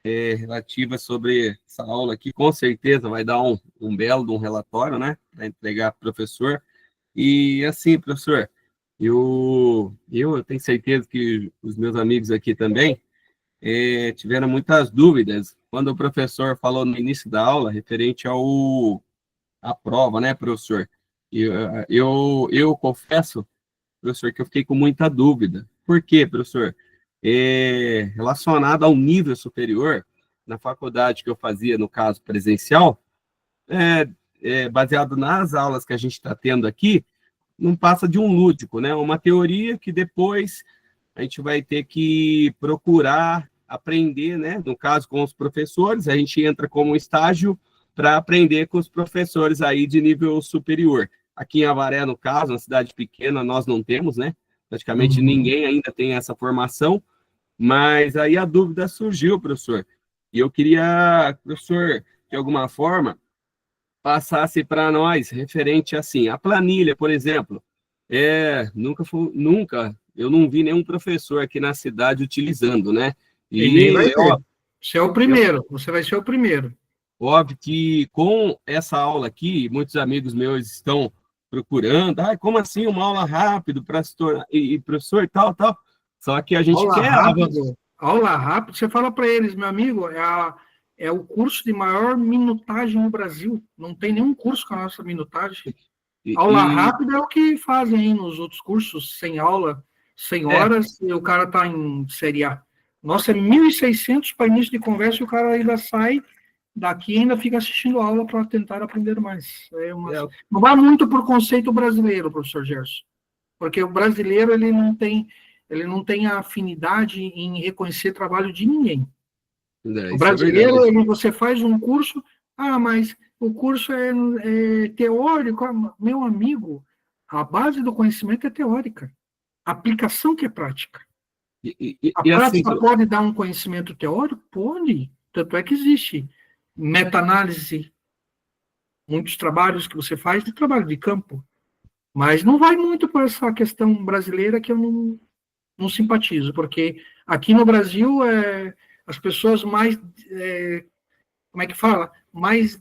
relativas sobre essa aula aqui. Com certeza vai dar um belo de um relatório, né, para entregar para o professor. E assim, professor, eu tenho certeza que os meus amigos aqui também tiveram muitas dúvidas quando o professor falou no início da aula referente à prova, né, professor? Eu confesso, professor, que eu fiquei com muita dúvida. Por quê, professor? Relacionado ao nível superior, na faculdade que eu fazia, no caso presencial, baseado nas aulas que a gente está tendo aqui, não passa de um lúdico, né? Uma teoria que depois a gente vai ter que procurar aprender, né? No caso, com os professores, a gente entra como estágio para aprender com os professores aí de nível superior. Aqui em Avaré, no caso, uma cidade pequena, nós não temos, né? Praticamente ninguém ainda tem essa formação, mas aí a dúvida surgiu, professor. E eu queria, professor, de alguma forma, passasse para nós, referente assim, a planilha, por exemplo. Nunca, eu não vi nenhum professor aqui na cidade utilizando, né? E nem vai ter. Você é o primeiro, você vai ser o primeiro. Óbvio que com essa aula aqui, muitos amigos meus estão procurando, como assim uma aula rápido para se tornar, e professor, tal. Só que a gente Aula rápido, você fala para eles, meu amigo, é o curso de maior minutagem no Brasil. Não tem nenhum curso com a nossa minutagem. Aula rápida é o que fazem aí nos outros cursos, sem aula, 100 horas, e o cara está em Série A. Nossa, é 1.600 para início de conversa e o cara ainda sai daqui e ainda fica assistindo aula para tentar aprender mais. Não vai muito por conceito brasileiro, professor Gerson, porque o brasileiro ele não tem a afinidade em reconhecer trabalho de ninguém. O brasileiro, você faz um curso, mas o curso é teórico. Meu amigo, a base do conhecimento é teórica. A aplicação que é prática. A prática pode dar um conhecimento teórico? Pode. Tanto é que existe meta-análise, muitos trabalhos que você faz de trabalho de campo. Mas não vai muito por essa questão brasileira que eu não simpatizo, porque aqui no Brasil as pessoas mais, como é que fala? Mais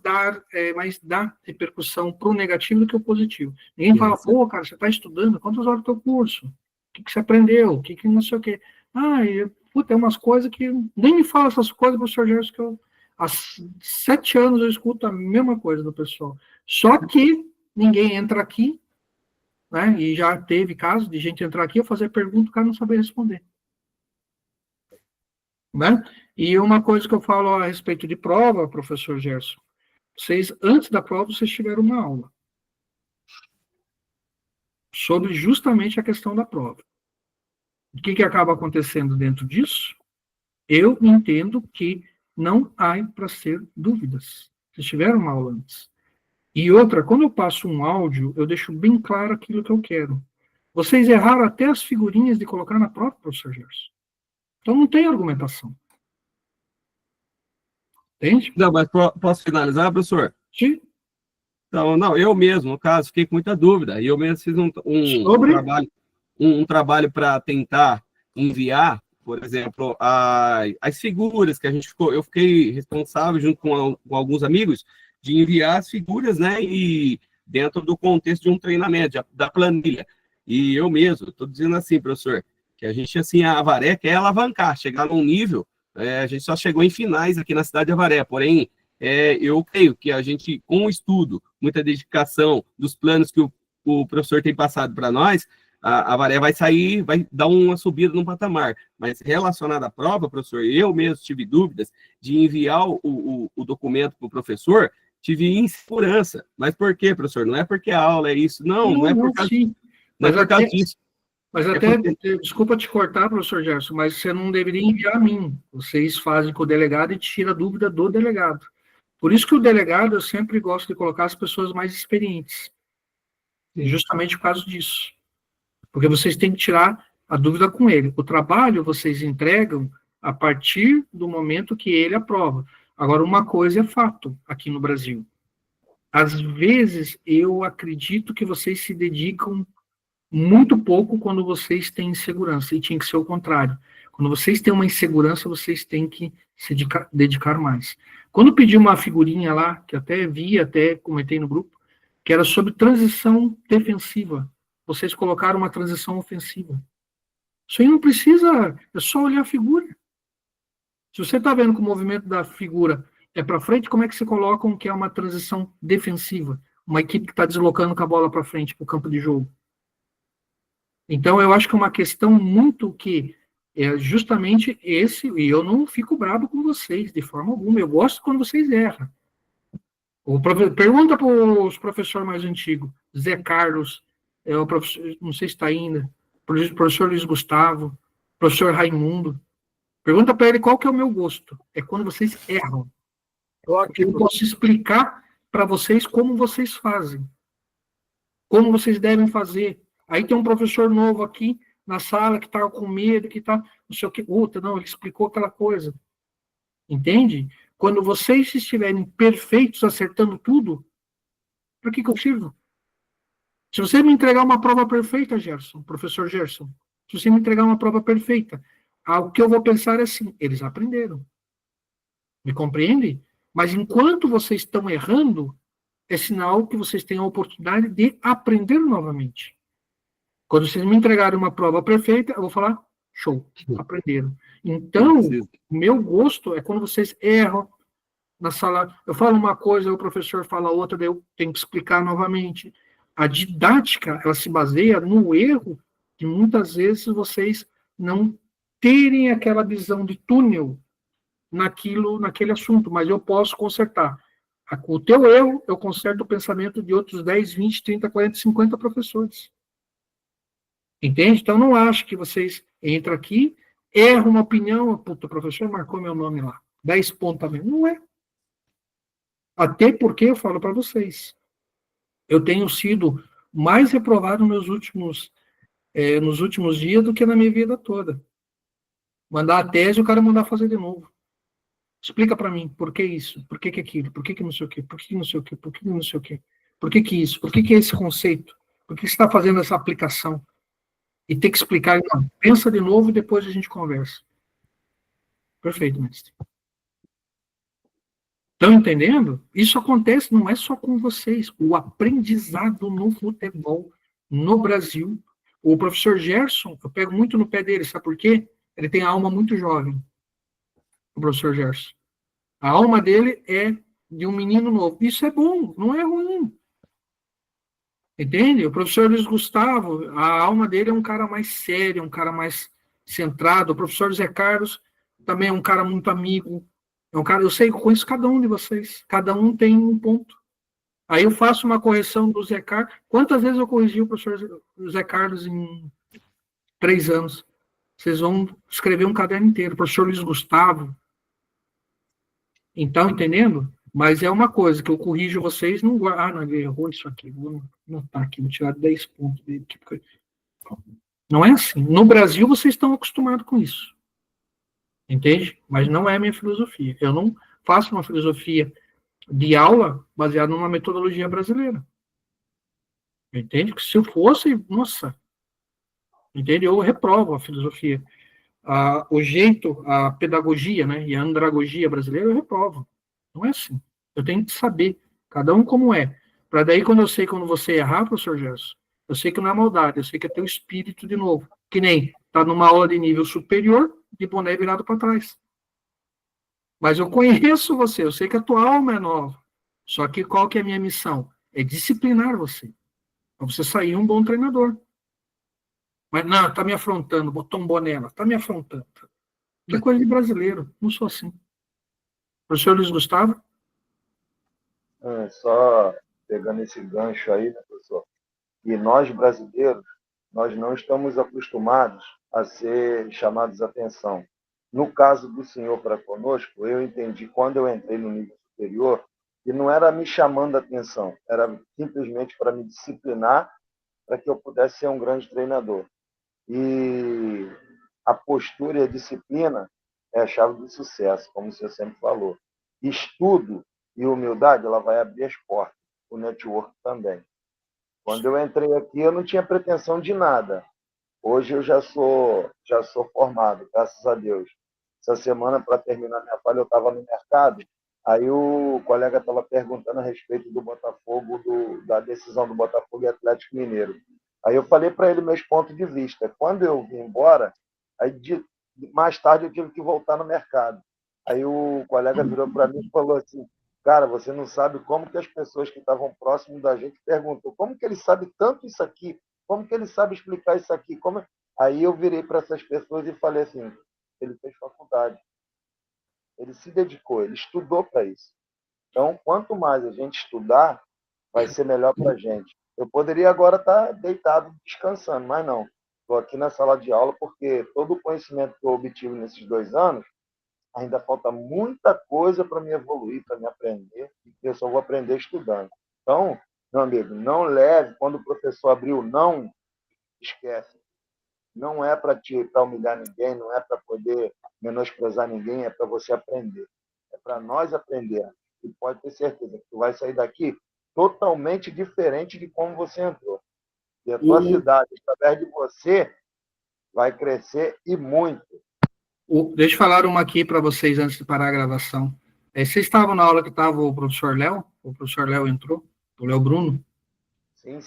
dá repercussão para o negativo do que o positivo. Ninguém fala, pô, cara, você está estudando, quantas horas do teu curso? O que você aprendeu? O que não sei o quê? Tem umas coisas que... Nem me fala essas coisas, professor Gerson, que há 7 anos eu escuto a mesma coisa do pessoal. Só que ninguém entra aqui, né? E já teve caso de gente entrar aqui, eu fazer pergunta, o cara não saber responder. Né? E uma coisa que eu falo a respeito de prova, professor Gerson, antes da prova, vocês tiveram uma aula sobre justamente a questão da prova. O que acaba acontecendo dentro disso? Eu entendo que não há para ser dúvidas. Vocês tiveram uma aula antes. E outra, quando eu passo um áudio, eu deixo bem claro aquilo que eu quero. Vocês erraram até as figurinhas de colocar na prova, professor Gerson. Então não tem argumentação. Entende? Não, mas posso finalizar, professor? Sim. Então, não, eu mesmo, no caso, fiquei com muita dúvida. E eu mesmo fiz um trabalho para tentar enviar, por exemplo, as figuras que eu fiquei responsável, junto com alguns amigos, de enviar as figuras, né, e dentro do contexto de um treinamento, da planilha. E eu mesmo, estou dizendo assim, professor, que a gente, assim, a Avaré quer alavancar, chegar num nível, a gente só chegou em finais aqui na cidade de Avaré, porém, eu creio que a gente, com o estudo, muita dedicação dos planos que o professor tem passado para nós, a Avaré vai dar uma subida no patamar. Mas relacionado à prova, professor, eu mesmo tive dúvidas de enviar o documento para o professor, tive insegurança. Mas por quê, professor? Não é porque a aula é isso, não é por causa disso. Mas até, desculpa te cortar, professor Gerson, mas você não deveria enviar a mim. Vocês fazem com o delegado e tira a dúvida do delegado. Por isso que o delegado, eu sempre gosto de colocar as pessoas mais experientes. Justamente por causa disso. Porque vocês têm que tirar a dúvida com ele. O trabalho vocês entregam a partir do momento que ele aprova. Agora, uma coisa é fato aqui no Brasil. Às vezes, eu acredito que vocês se dedicam muito pouco quando vocês têm insegurança, e tinha que ser o contrário. Quando vocês têm uma insegurança, vocês têm que se dedicar mais. Quando pedi uma figurinha lá, que até comentei no grupo, que era sobre transição defensiva, vocês colocaram uma transição ofensiva. Isso aí não precisa, é só olhar a figura. Se você está vendo que o movimento da figura é para frente, como é que você coloca que é uma transição defensiva? Uma equipe que está deslocando com a bola para frente, para o campo de jogo. Então, eu acho que é uma questão muito que é justamente esse, e eu não fico bravo com vocês, de forma alguma. Eu gosto quando vocês erram. Pergunta para os professores mais antigos, Zé Carlos, o professor, não sei se está ainda, professor Luiz Gustavo, professor Raimundo. Pergunta para ele qual que é o meu gosto. É quando vocês erram. Eu posso explicar para vocês como vocês fazem. Como vocês devem fazer. Aí tem um professor novo aqui na sala que está com medo, que está não sei o que. Outra, não, ele explicou aquela coisa. Entende? Quando vocês estiverem perfeitos, acertando tudo, para que eu sirvo? Se você me entregar uma prova perfeita, Gerson, professor Gerson, se você me entregar uma prova perfeita, o que eu vou pensar é assim, eles aprenderam. Me compreende? Mas enquanto vocês estão errando, é sinal que vocês têm a oportunidade de aprender novamente. Quando vocês me entregarem uma prova perfeita, eu vou falar, show, aprenderam. Então, o meu gosto é quando vocês erram na sala. Eu falo uma coisa, o professor fala outra, daí eu tenho que explicar novamente. A didática, ela se baseia no erro que muitas vezes vocês não terem aquela visão de túnel naquele assunto, mas eu posso consertar. O teu erro, eu conserto o pensamento de outros 10, 20, 30, 40, 50 professores. Entende? Então, não acho que vocês entram aqui, erram uma opinião, puta, o professor marcou meu nome lá, 10 pontos também. Não é. Até porque, eu falo para vocês, eu tenho sido mais reprovado nos últimos dias do que na minha vida toda. Mandar a tese e o cara mandar fazer de novo. Explica para mim, por que isso? Por que aquilo? Por que não sei o quê? Por que não sei o quê? Por que não sei o quê? Por que isso? Por que esse conceito? Por que você está fazendo essa aplicação? E tem que explicar, não, pensa de novo e depois a gente conversa. Perfeito, mestre. Estão entendendo? Isso acontece, não é só com vocês. O aprendizado no futebol no Brasil. O professor Gerson, eu pego muito no pé dele, sabe por quê? Ele tem a alma muito jovem, o professor Gerson. A alma dele é de um menino novo. Isso é bom, não é ruim. Entende? O professor Luiz Gustavo, a alma dele é um cara mais sério, um cara mais centrado. O professor Zé Carlos também é um cara muito amigo. É um cara, eu sei, eu conheço cada um de vocês. Cada um tem um ponto. Aí eu faço uma correção do Zé Carlos. Quantas vezes eu corrigi o professor Zé Carlos em 3 anos? Vocês vão escrever um caderno inteiro. O professor Luiz Gustavo. Então, entendendo? Mas é uma coisa que eu corrijo vocês, não não, ele errou isso aqui, vou anotar aqui, vou tirar 10 pontos dele. Não é assim. No Brasil, vocês estão acostumados com isso. Entende? Mas não é a minha filosofia. Eu não faço uma filosofia de aula baseada numa metodologia brasileira. Entende? Que se eu fosse, nossa, entende? Eu reprovo a filosofia. O jeito, a pedagogia, né, e a andragogia brasileira, eu reprovo. Não é assim. Eu tenho que saber, cada um como é. Para daí, quando eu sei quando você errar, professor Gerson, eu sei que não é maldade, eu sei que é teu espírito de novo. Que nem tá numa aula de nível superior, de boné virado para trás. Mas eu conheço você, eu sei que a tua alma é nova. Só que qual que é a minha missão? É disciplinar você. Para você sair um bom treinador. Mas não, tá me afrontando, botou um boné lá, tá me afrontando. Que coisa de brasileiro, não sou assim. Professor Luiz Gustavo? Só pegando esse gancho aí, né, professor? E nós, brasileiros, nós não estamos acostumados a ser chamados a atenção. No caso do senhor para conosco, eu entendi, quando eu entrei no nível superior, que não era me chamando a atenção, era simplesmente para me disciplinar, para que eu pudesse ser um grande treinador. E a postura e a disciplina é a chave do sucesso, como o senhor sempre falou. Estudo e humildade, ela vai abrir as portas, o network também. Quando eu entrei aqui, eu não tinha pretensão de nada. Hoje eu já sou formado, graças a Deus. Essa semana, para terminar minha fala, eu estava no mercado, aí o colega estava perguntando a respeito do Botafogo, da decisão do Botafogo e Atlético Mineiro. Aí eu falei para ele meus pontos de vista. Quando eu vim embora, aí mais tarde eu tive que voltar no mercado. Aí o colega virou para mim e falou assim, cara, você não sabe como que as pessoas que estavam próximo da gente perguntam, como que ele sabe tanto isso aqui? Como que ele sabe explicar isso aqui? Aí eu virei para essas pessoas e falei assim, ele fez faculdade. Ele se dedicou, ele estudou para isso. Então, quanto mais a gente estudar, vai ser melhor para a gente. Eu poderia agora estar deitado, descansando, mas não. Estou aqui na sala de aula porque todo o conhecimento que eu obtive nesses 2 anos, ainda falta muita coisa para me evoluir, para me aprender, e eu só vou aprender estudando. Então, meu amigo, não leve, quando o professor abrir o não, esquece. Não é para humilhar ninguém, não é para poder menosprezar ninguém, é para você aprender. É para nós aprender. E pode ter certeza que tu vai sair daqui totalmente diferente de como você entrou. E a tua cidade, através de você, vai crescer e muito. Deixa eu falar uma aqui para vocês antes de parar a gravação. Vocês estavam na aula que estava o professor Léo? O professor Léo entrou? O Léo Bruno? Sim.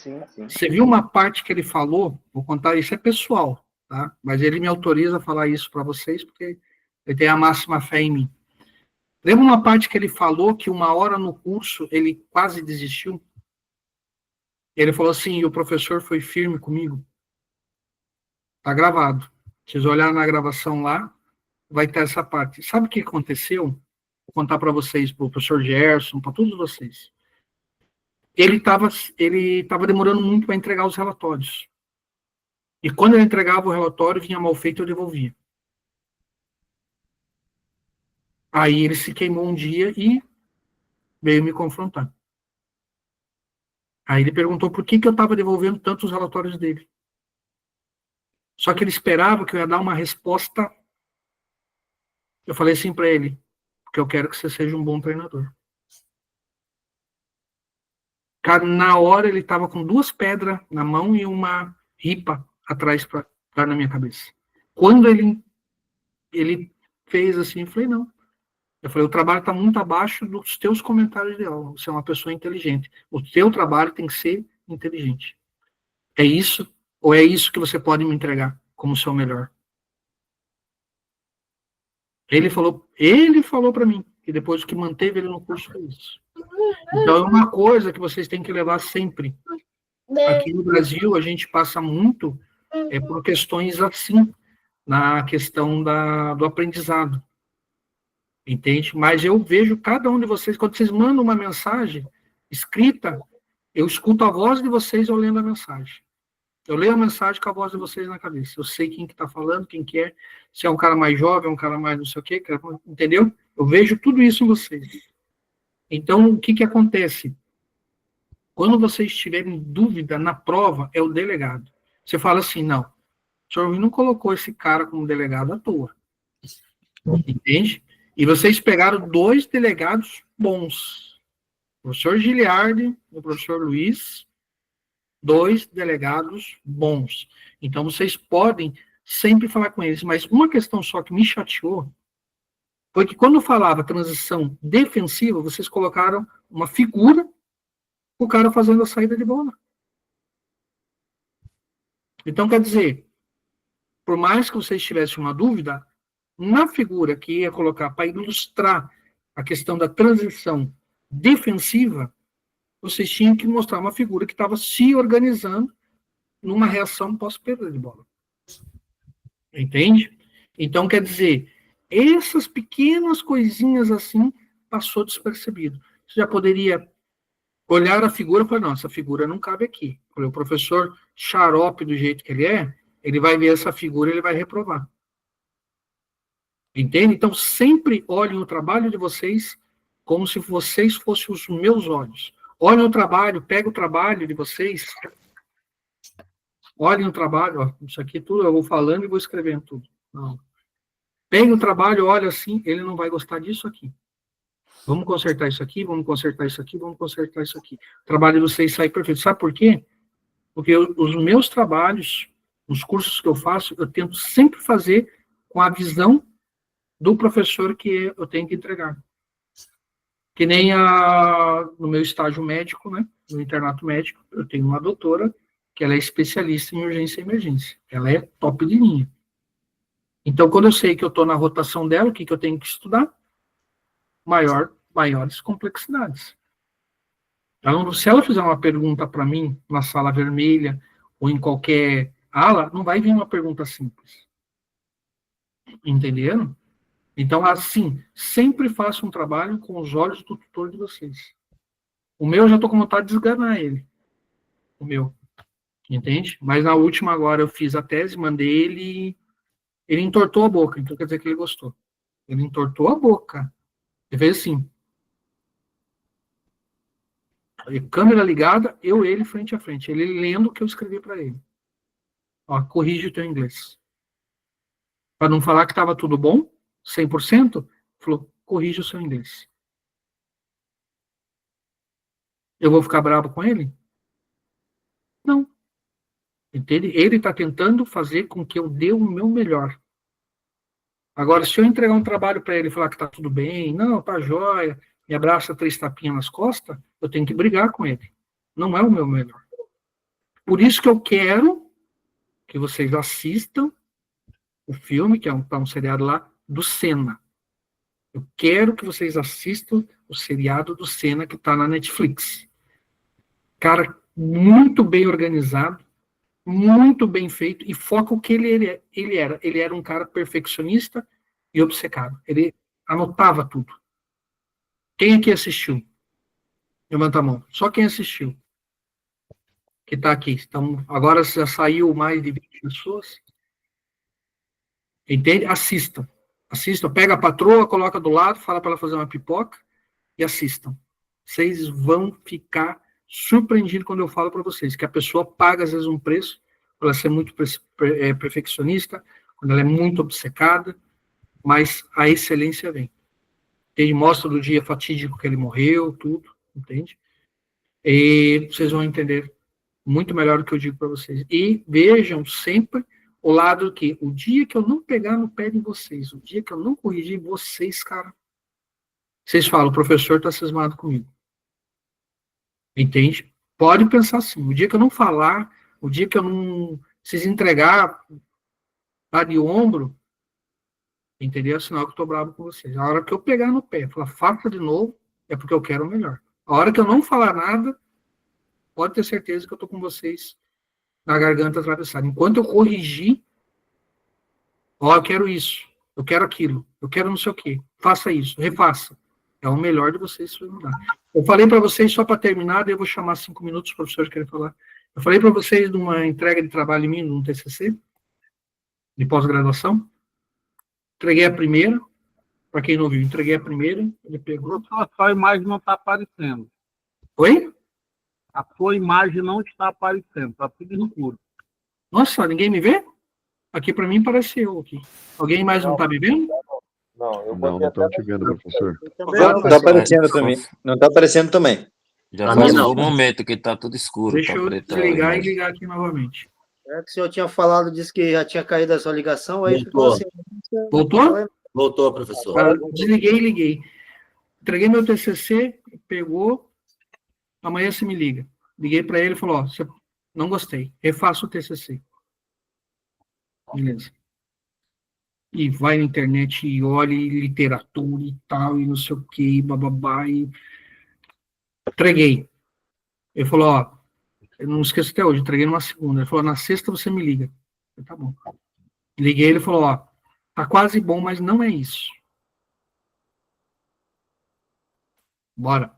Você viu uma parte que ele falou? Vou contar, isso é pessoal, tá? Mas ele me autoriza a falar isso para vocês, porque ele tem a máxima fé em mim. Lembra uma parte que ele falou que uma hora no curso ele quase desistiu? Ele falou assim, e o professor foi firme comigo. Tá gravado. Vocês olharem na gravação lá, vai ter essa parte. Sabe o que aconteceu? Vou contar para vocês, para o professor Gerson, para todos vocês. Ele estava demorando muito para entregar os relatórios. E quando ele entregava o relatório, vinha mal feito, eu devolvia. Aí ele se queimou um dia e veio me confrontar. Aí ele perguntou por que eu estava devolvendo tantos relatórios dele. Só que ele esperava que eu ia dar uma resposta. Eu falei assim para ele, porque eu quero que você seja um bom treinador. Cara, na hora ele estava com 2 pedras na mão e uma ripa atrás para dar na minha cabeça. Quando ele fez assim, eu falei, não. Eu falei, o trabalho está muito abaixo dos teus comentários de aula. Você é uma pessoa inteligente. O teu trabalho tem que ser inteligente. É isso, ou é isso que você pode me entregar como o seu melhor? Ele falou para mim, que depois o que manteve ele no curso foi isso. Então, é uma coisa que vocês têm que levar sempre. Aqui no Brasil, a gente passa muito por questões assim, na questão do aprendizado. Entende? Mas eu vejo cada um de vocês, quando vocês mandam uma mensagem escrita, eu escuto a voz de vocês eu lendo a mensagem. Eu leio a mensagem com a voz de vocês na cabeça. Eu sei quem que está falando, quem que é, se é um cara mais jovem, um cara mais não sei o quê, entendeu? Eu vejo tudo isso em vocês. Então, o que acontece? Quando vocês tiverem dúvida na prova, é o delegado. Você fala assim, não, o senhor não colocou esse cara como delegado à toa. Entende? E vocês pegaram 2 delegados bons. O professor Giliardi e o professor Luiz, 2 delegados bons. Então, vocês podem sempre falar com eles. Mas uma questão só que me chateou foi que quando eu falava transição defensiva, vocês colocaram uma figura, o cara fazendo a saída de bola. Então, quer dizer, por mais que vocês tivessem uma dúvida, na figura que ia colocar para ilustrar a questão da transição defensiva, vocês tinham que mostrar uma figura que estava se organizando numa reação pós-perda de bola. Entende? Então, quer dizer, essas pequenas coisinhas assim, passou despercebido. Você já poderia olhar a figura e falar, não, essa figura não cabe aqui. O professor xarope do jeito que ele vai ver essa figura e ele vai reprovar. Entende? Então, sempre olhem o trabalho de vocês como se vocês fossem os meus olhos. Olhem o trabalho, pega o trabalho de vocês. Olhem o trabalho, ó, isso aqui tudo eu vou falando e vou escrevendo tudo. Não. Pegue o trabalho, olha assim, ele não vai gostar disso aqui. Vamos consertar isso aqui, vamos consertar isso aqui, vamos consertar isso aqui. O trabalho de vocês sai perfeito. Sabe por quê? Porque os meus trabalhos, os cursos que eu faço, eu tento sempre fazer com a visão do professor que eu tenho que entregar. Que nem no meu estágio médico, né, no internato médico, eu tenho uma doutora que ela é especialista em urgência e emergência. Ela é top de linha. Então, quando eu sei que eu estou na rotação dela, o que eu tenho que estudar? Maiores complexidades. Se ela fizer uma pergunta para mim, na sala vermelha, ou em qualquer ala, não vai vir uma pergunta simples. Entenderam? Então, assim, sempre faça um trabalho com os olhos do tutor de vocês. O meu, eu já estou com vontade de esganar ele. O meu. Entende? Mas na última agora eu fiz a tese, mandei ele entortou a boca, então quer dizer que ele gostou. Ele entortou a boca. Ele fez assim. Câmera ligada, ele frente a frente. Ele lendo o que eu escrevi para ele. Ó, corrige o teu inglês. Para não falar que estava tudo bom, 100%, falou, corrige o seu inglês. Eu vou ficar bravo com ele? Não. Entende? Ele está tentando fazer com que eu dê o meu melhor. Agora, se eu entregar um trabalho para ele e falar que está tudo bem, não, tá jóia, me abraça 3 tapinhas nas costas, eu tenho que brigar com ele. Não é o meu melhor. Por isso que eu quero que vocês assistam o filme, que tá um seriado lá, do Senna. Eu quero que vocês assistam o seriado do Senna, que está na Netflix. Cara, muito bem organizado, muito bem feito, e foca o que ele era. Ele era um cara perfeccionista e obcecado. Ele anotava tudo. Quem aqui assistiu? Levanta a mão. Só quem assistiu. Que está aqui. Então, agora já saiu mais de 20 pessoas. Entende? Assistam. Assistam. Pega a patroa, coloca do lado, fala para ela fazer uma pipoca e assistam. Vocês vão ficar surpreendidos quando eu falo para vocês que a pessoa paga, às vezes, um preço por ela ser muito perfeccionista, quando ela é muito obcecada, mas a excelência vem. Ele mostra do dia fatídico que ele morreu, tudo, entende? E vocês vão entender muito melhor do que eu digo para vocês. E vejam sempre o lado que, o dia que eu não pegar no pé de vocês, o dia que eu não corrigir vocês, cara, vocês falam, o professor está cismado comigo. Entende? Pode pensar assim, o dia que eu não falar, o dia que eu não vocês entregar, tá de ombro, entendeu? É sinal que eu tô bravo com vocês. A hora que eu pegar no pé, falar, faça de novo, é porque eu quero o melhor. A hora que eu não falar nada, pode ter certeza que eu tô com vocês na garganta atravessada. Enquanto eu corrigir, ó, eu quero isso, eu quero aquilo, eu quero não sei o quê, faça isso, refaça. É o melhor de vocês se mudar. Eu falei para vocês, só para terminar, daí eu vou chamar 5 minutos, os professores querem falar. Eu falei para vocês de uma entrega de trabalho minha, num TCC, de pós-graduação. Entreguei a primeira, para quem não viu, entreguei a primeira, ele pegou. A sua imagem não está aparecendo. Oi? A sua imagem não está aparecendo, está tudo escuro. Nossa, ninguém me vê? Aqui para mim parece eu aqui. Alguém mais não está me vendo? Não estou te vendo, professor. Não está aparecendo também. Não está aparecendo também. Já faz um momento que está tudo escuro. Deixa eu desligar e ligar aqui novamente. É que o senhor tinha falado, disse que já tinha caído a sua ligação, aí ficou assim. Voltou? Voltou, professor. Desliguei e liguei. Entreguei meu TCC, pegou, amanhã você me liga. Liguei para ele e falou, ó, não gostei, refaça o TCC. Beleza. E vai na internet e olha literatura e tal, e não sei o que, bababá, e entreguei. Ele falou, ó, eu não esqueço até hoje, entreguei numa segunda. Ele falou, na sexta você me liga. Eu, tá bom. Liguei, ele falou, ó, tá quase bom, mas não é isso. Bora.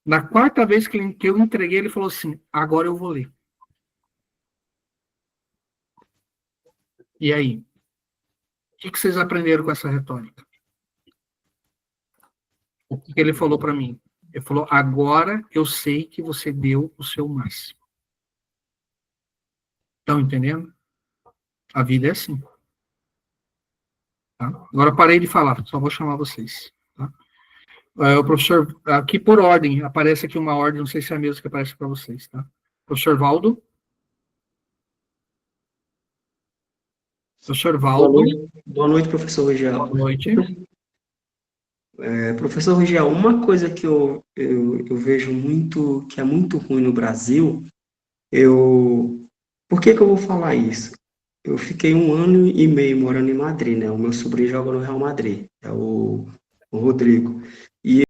Na quarta vez que eu entreguei, ele falou assim, agora eu vou ler. E aí? O que vocês aprenderam com essa retórica? O que ele falou para mim? Ele falou, agora eu sei que você deu o seu máximo. Estão entendendo? A vida é assim. Tá? Agora parei de falar, só vou chamar vocês. Tá? O professor, aqui por ordem, aparece aqui uma ordem, não sei se é a mesma que aparece para vocês. Tá? Professor Valdo. Professor Valdo. Boa noite, professor Rogel. Boa noite. Professor Rogel, uma coisa que eu vejo muito, que é muito ruim no Brasil, por que eu vou falar isso? Eu fiquei 1 ano e meio morando em Madrid, né? O meu sobrinho joga no Real Madrid, é o Rodrigo.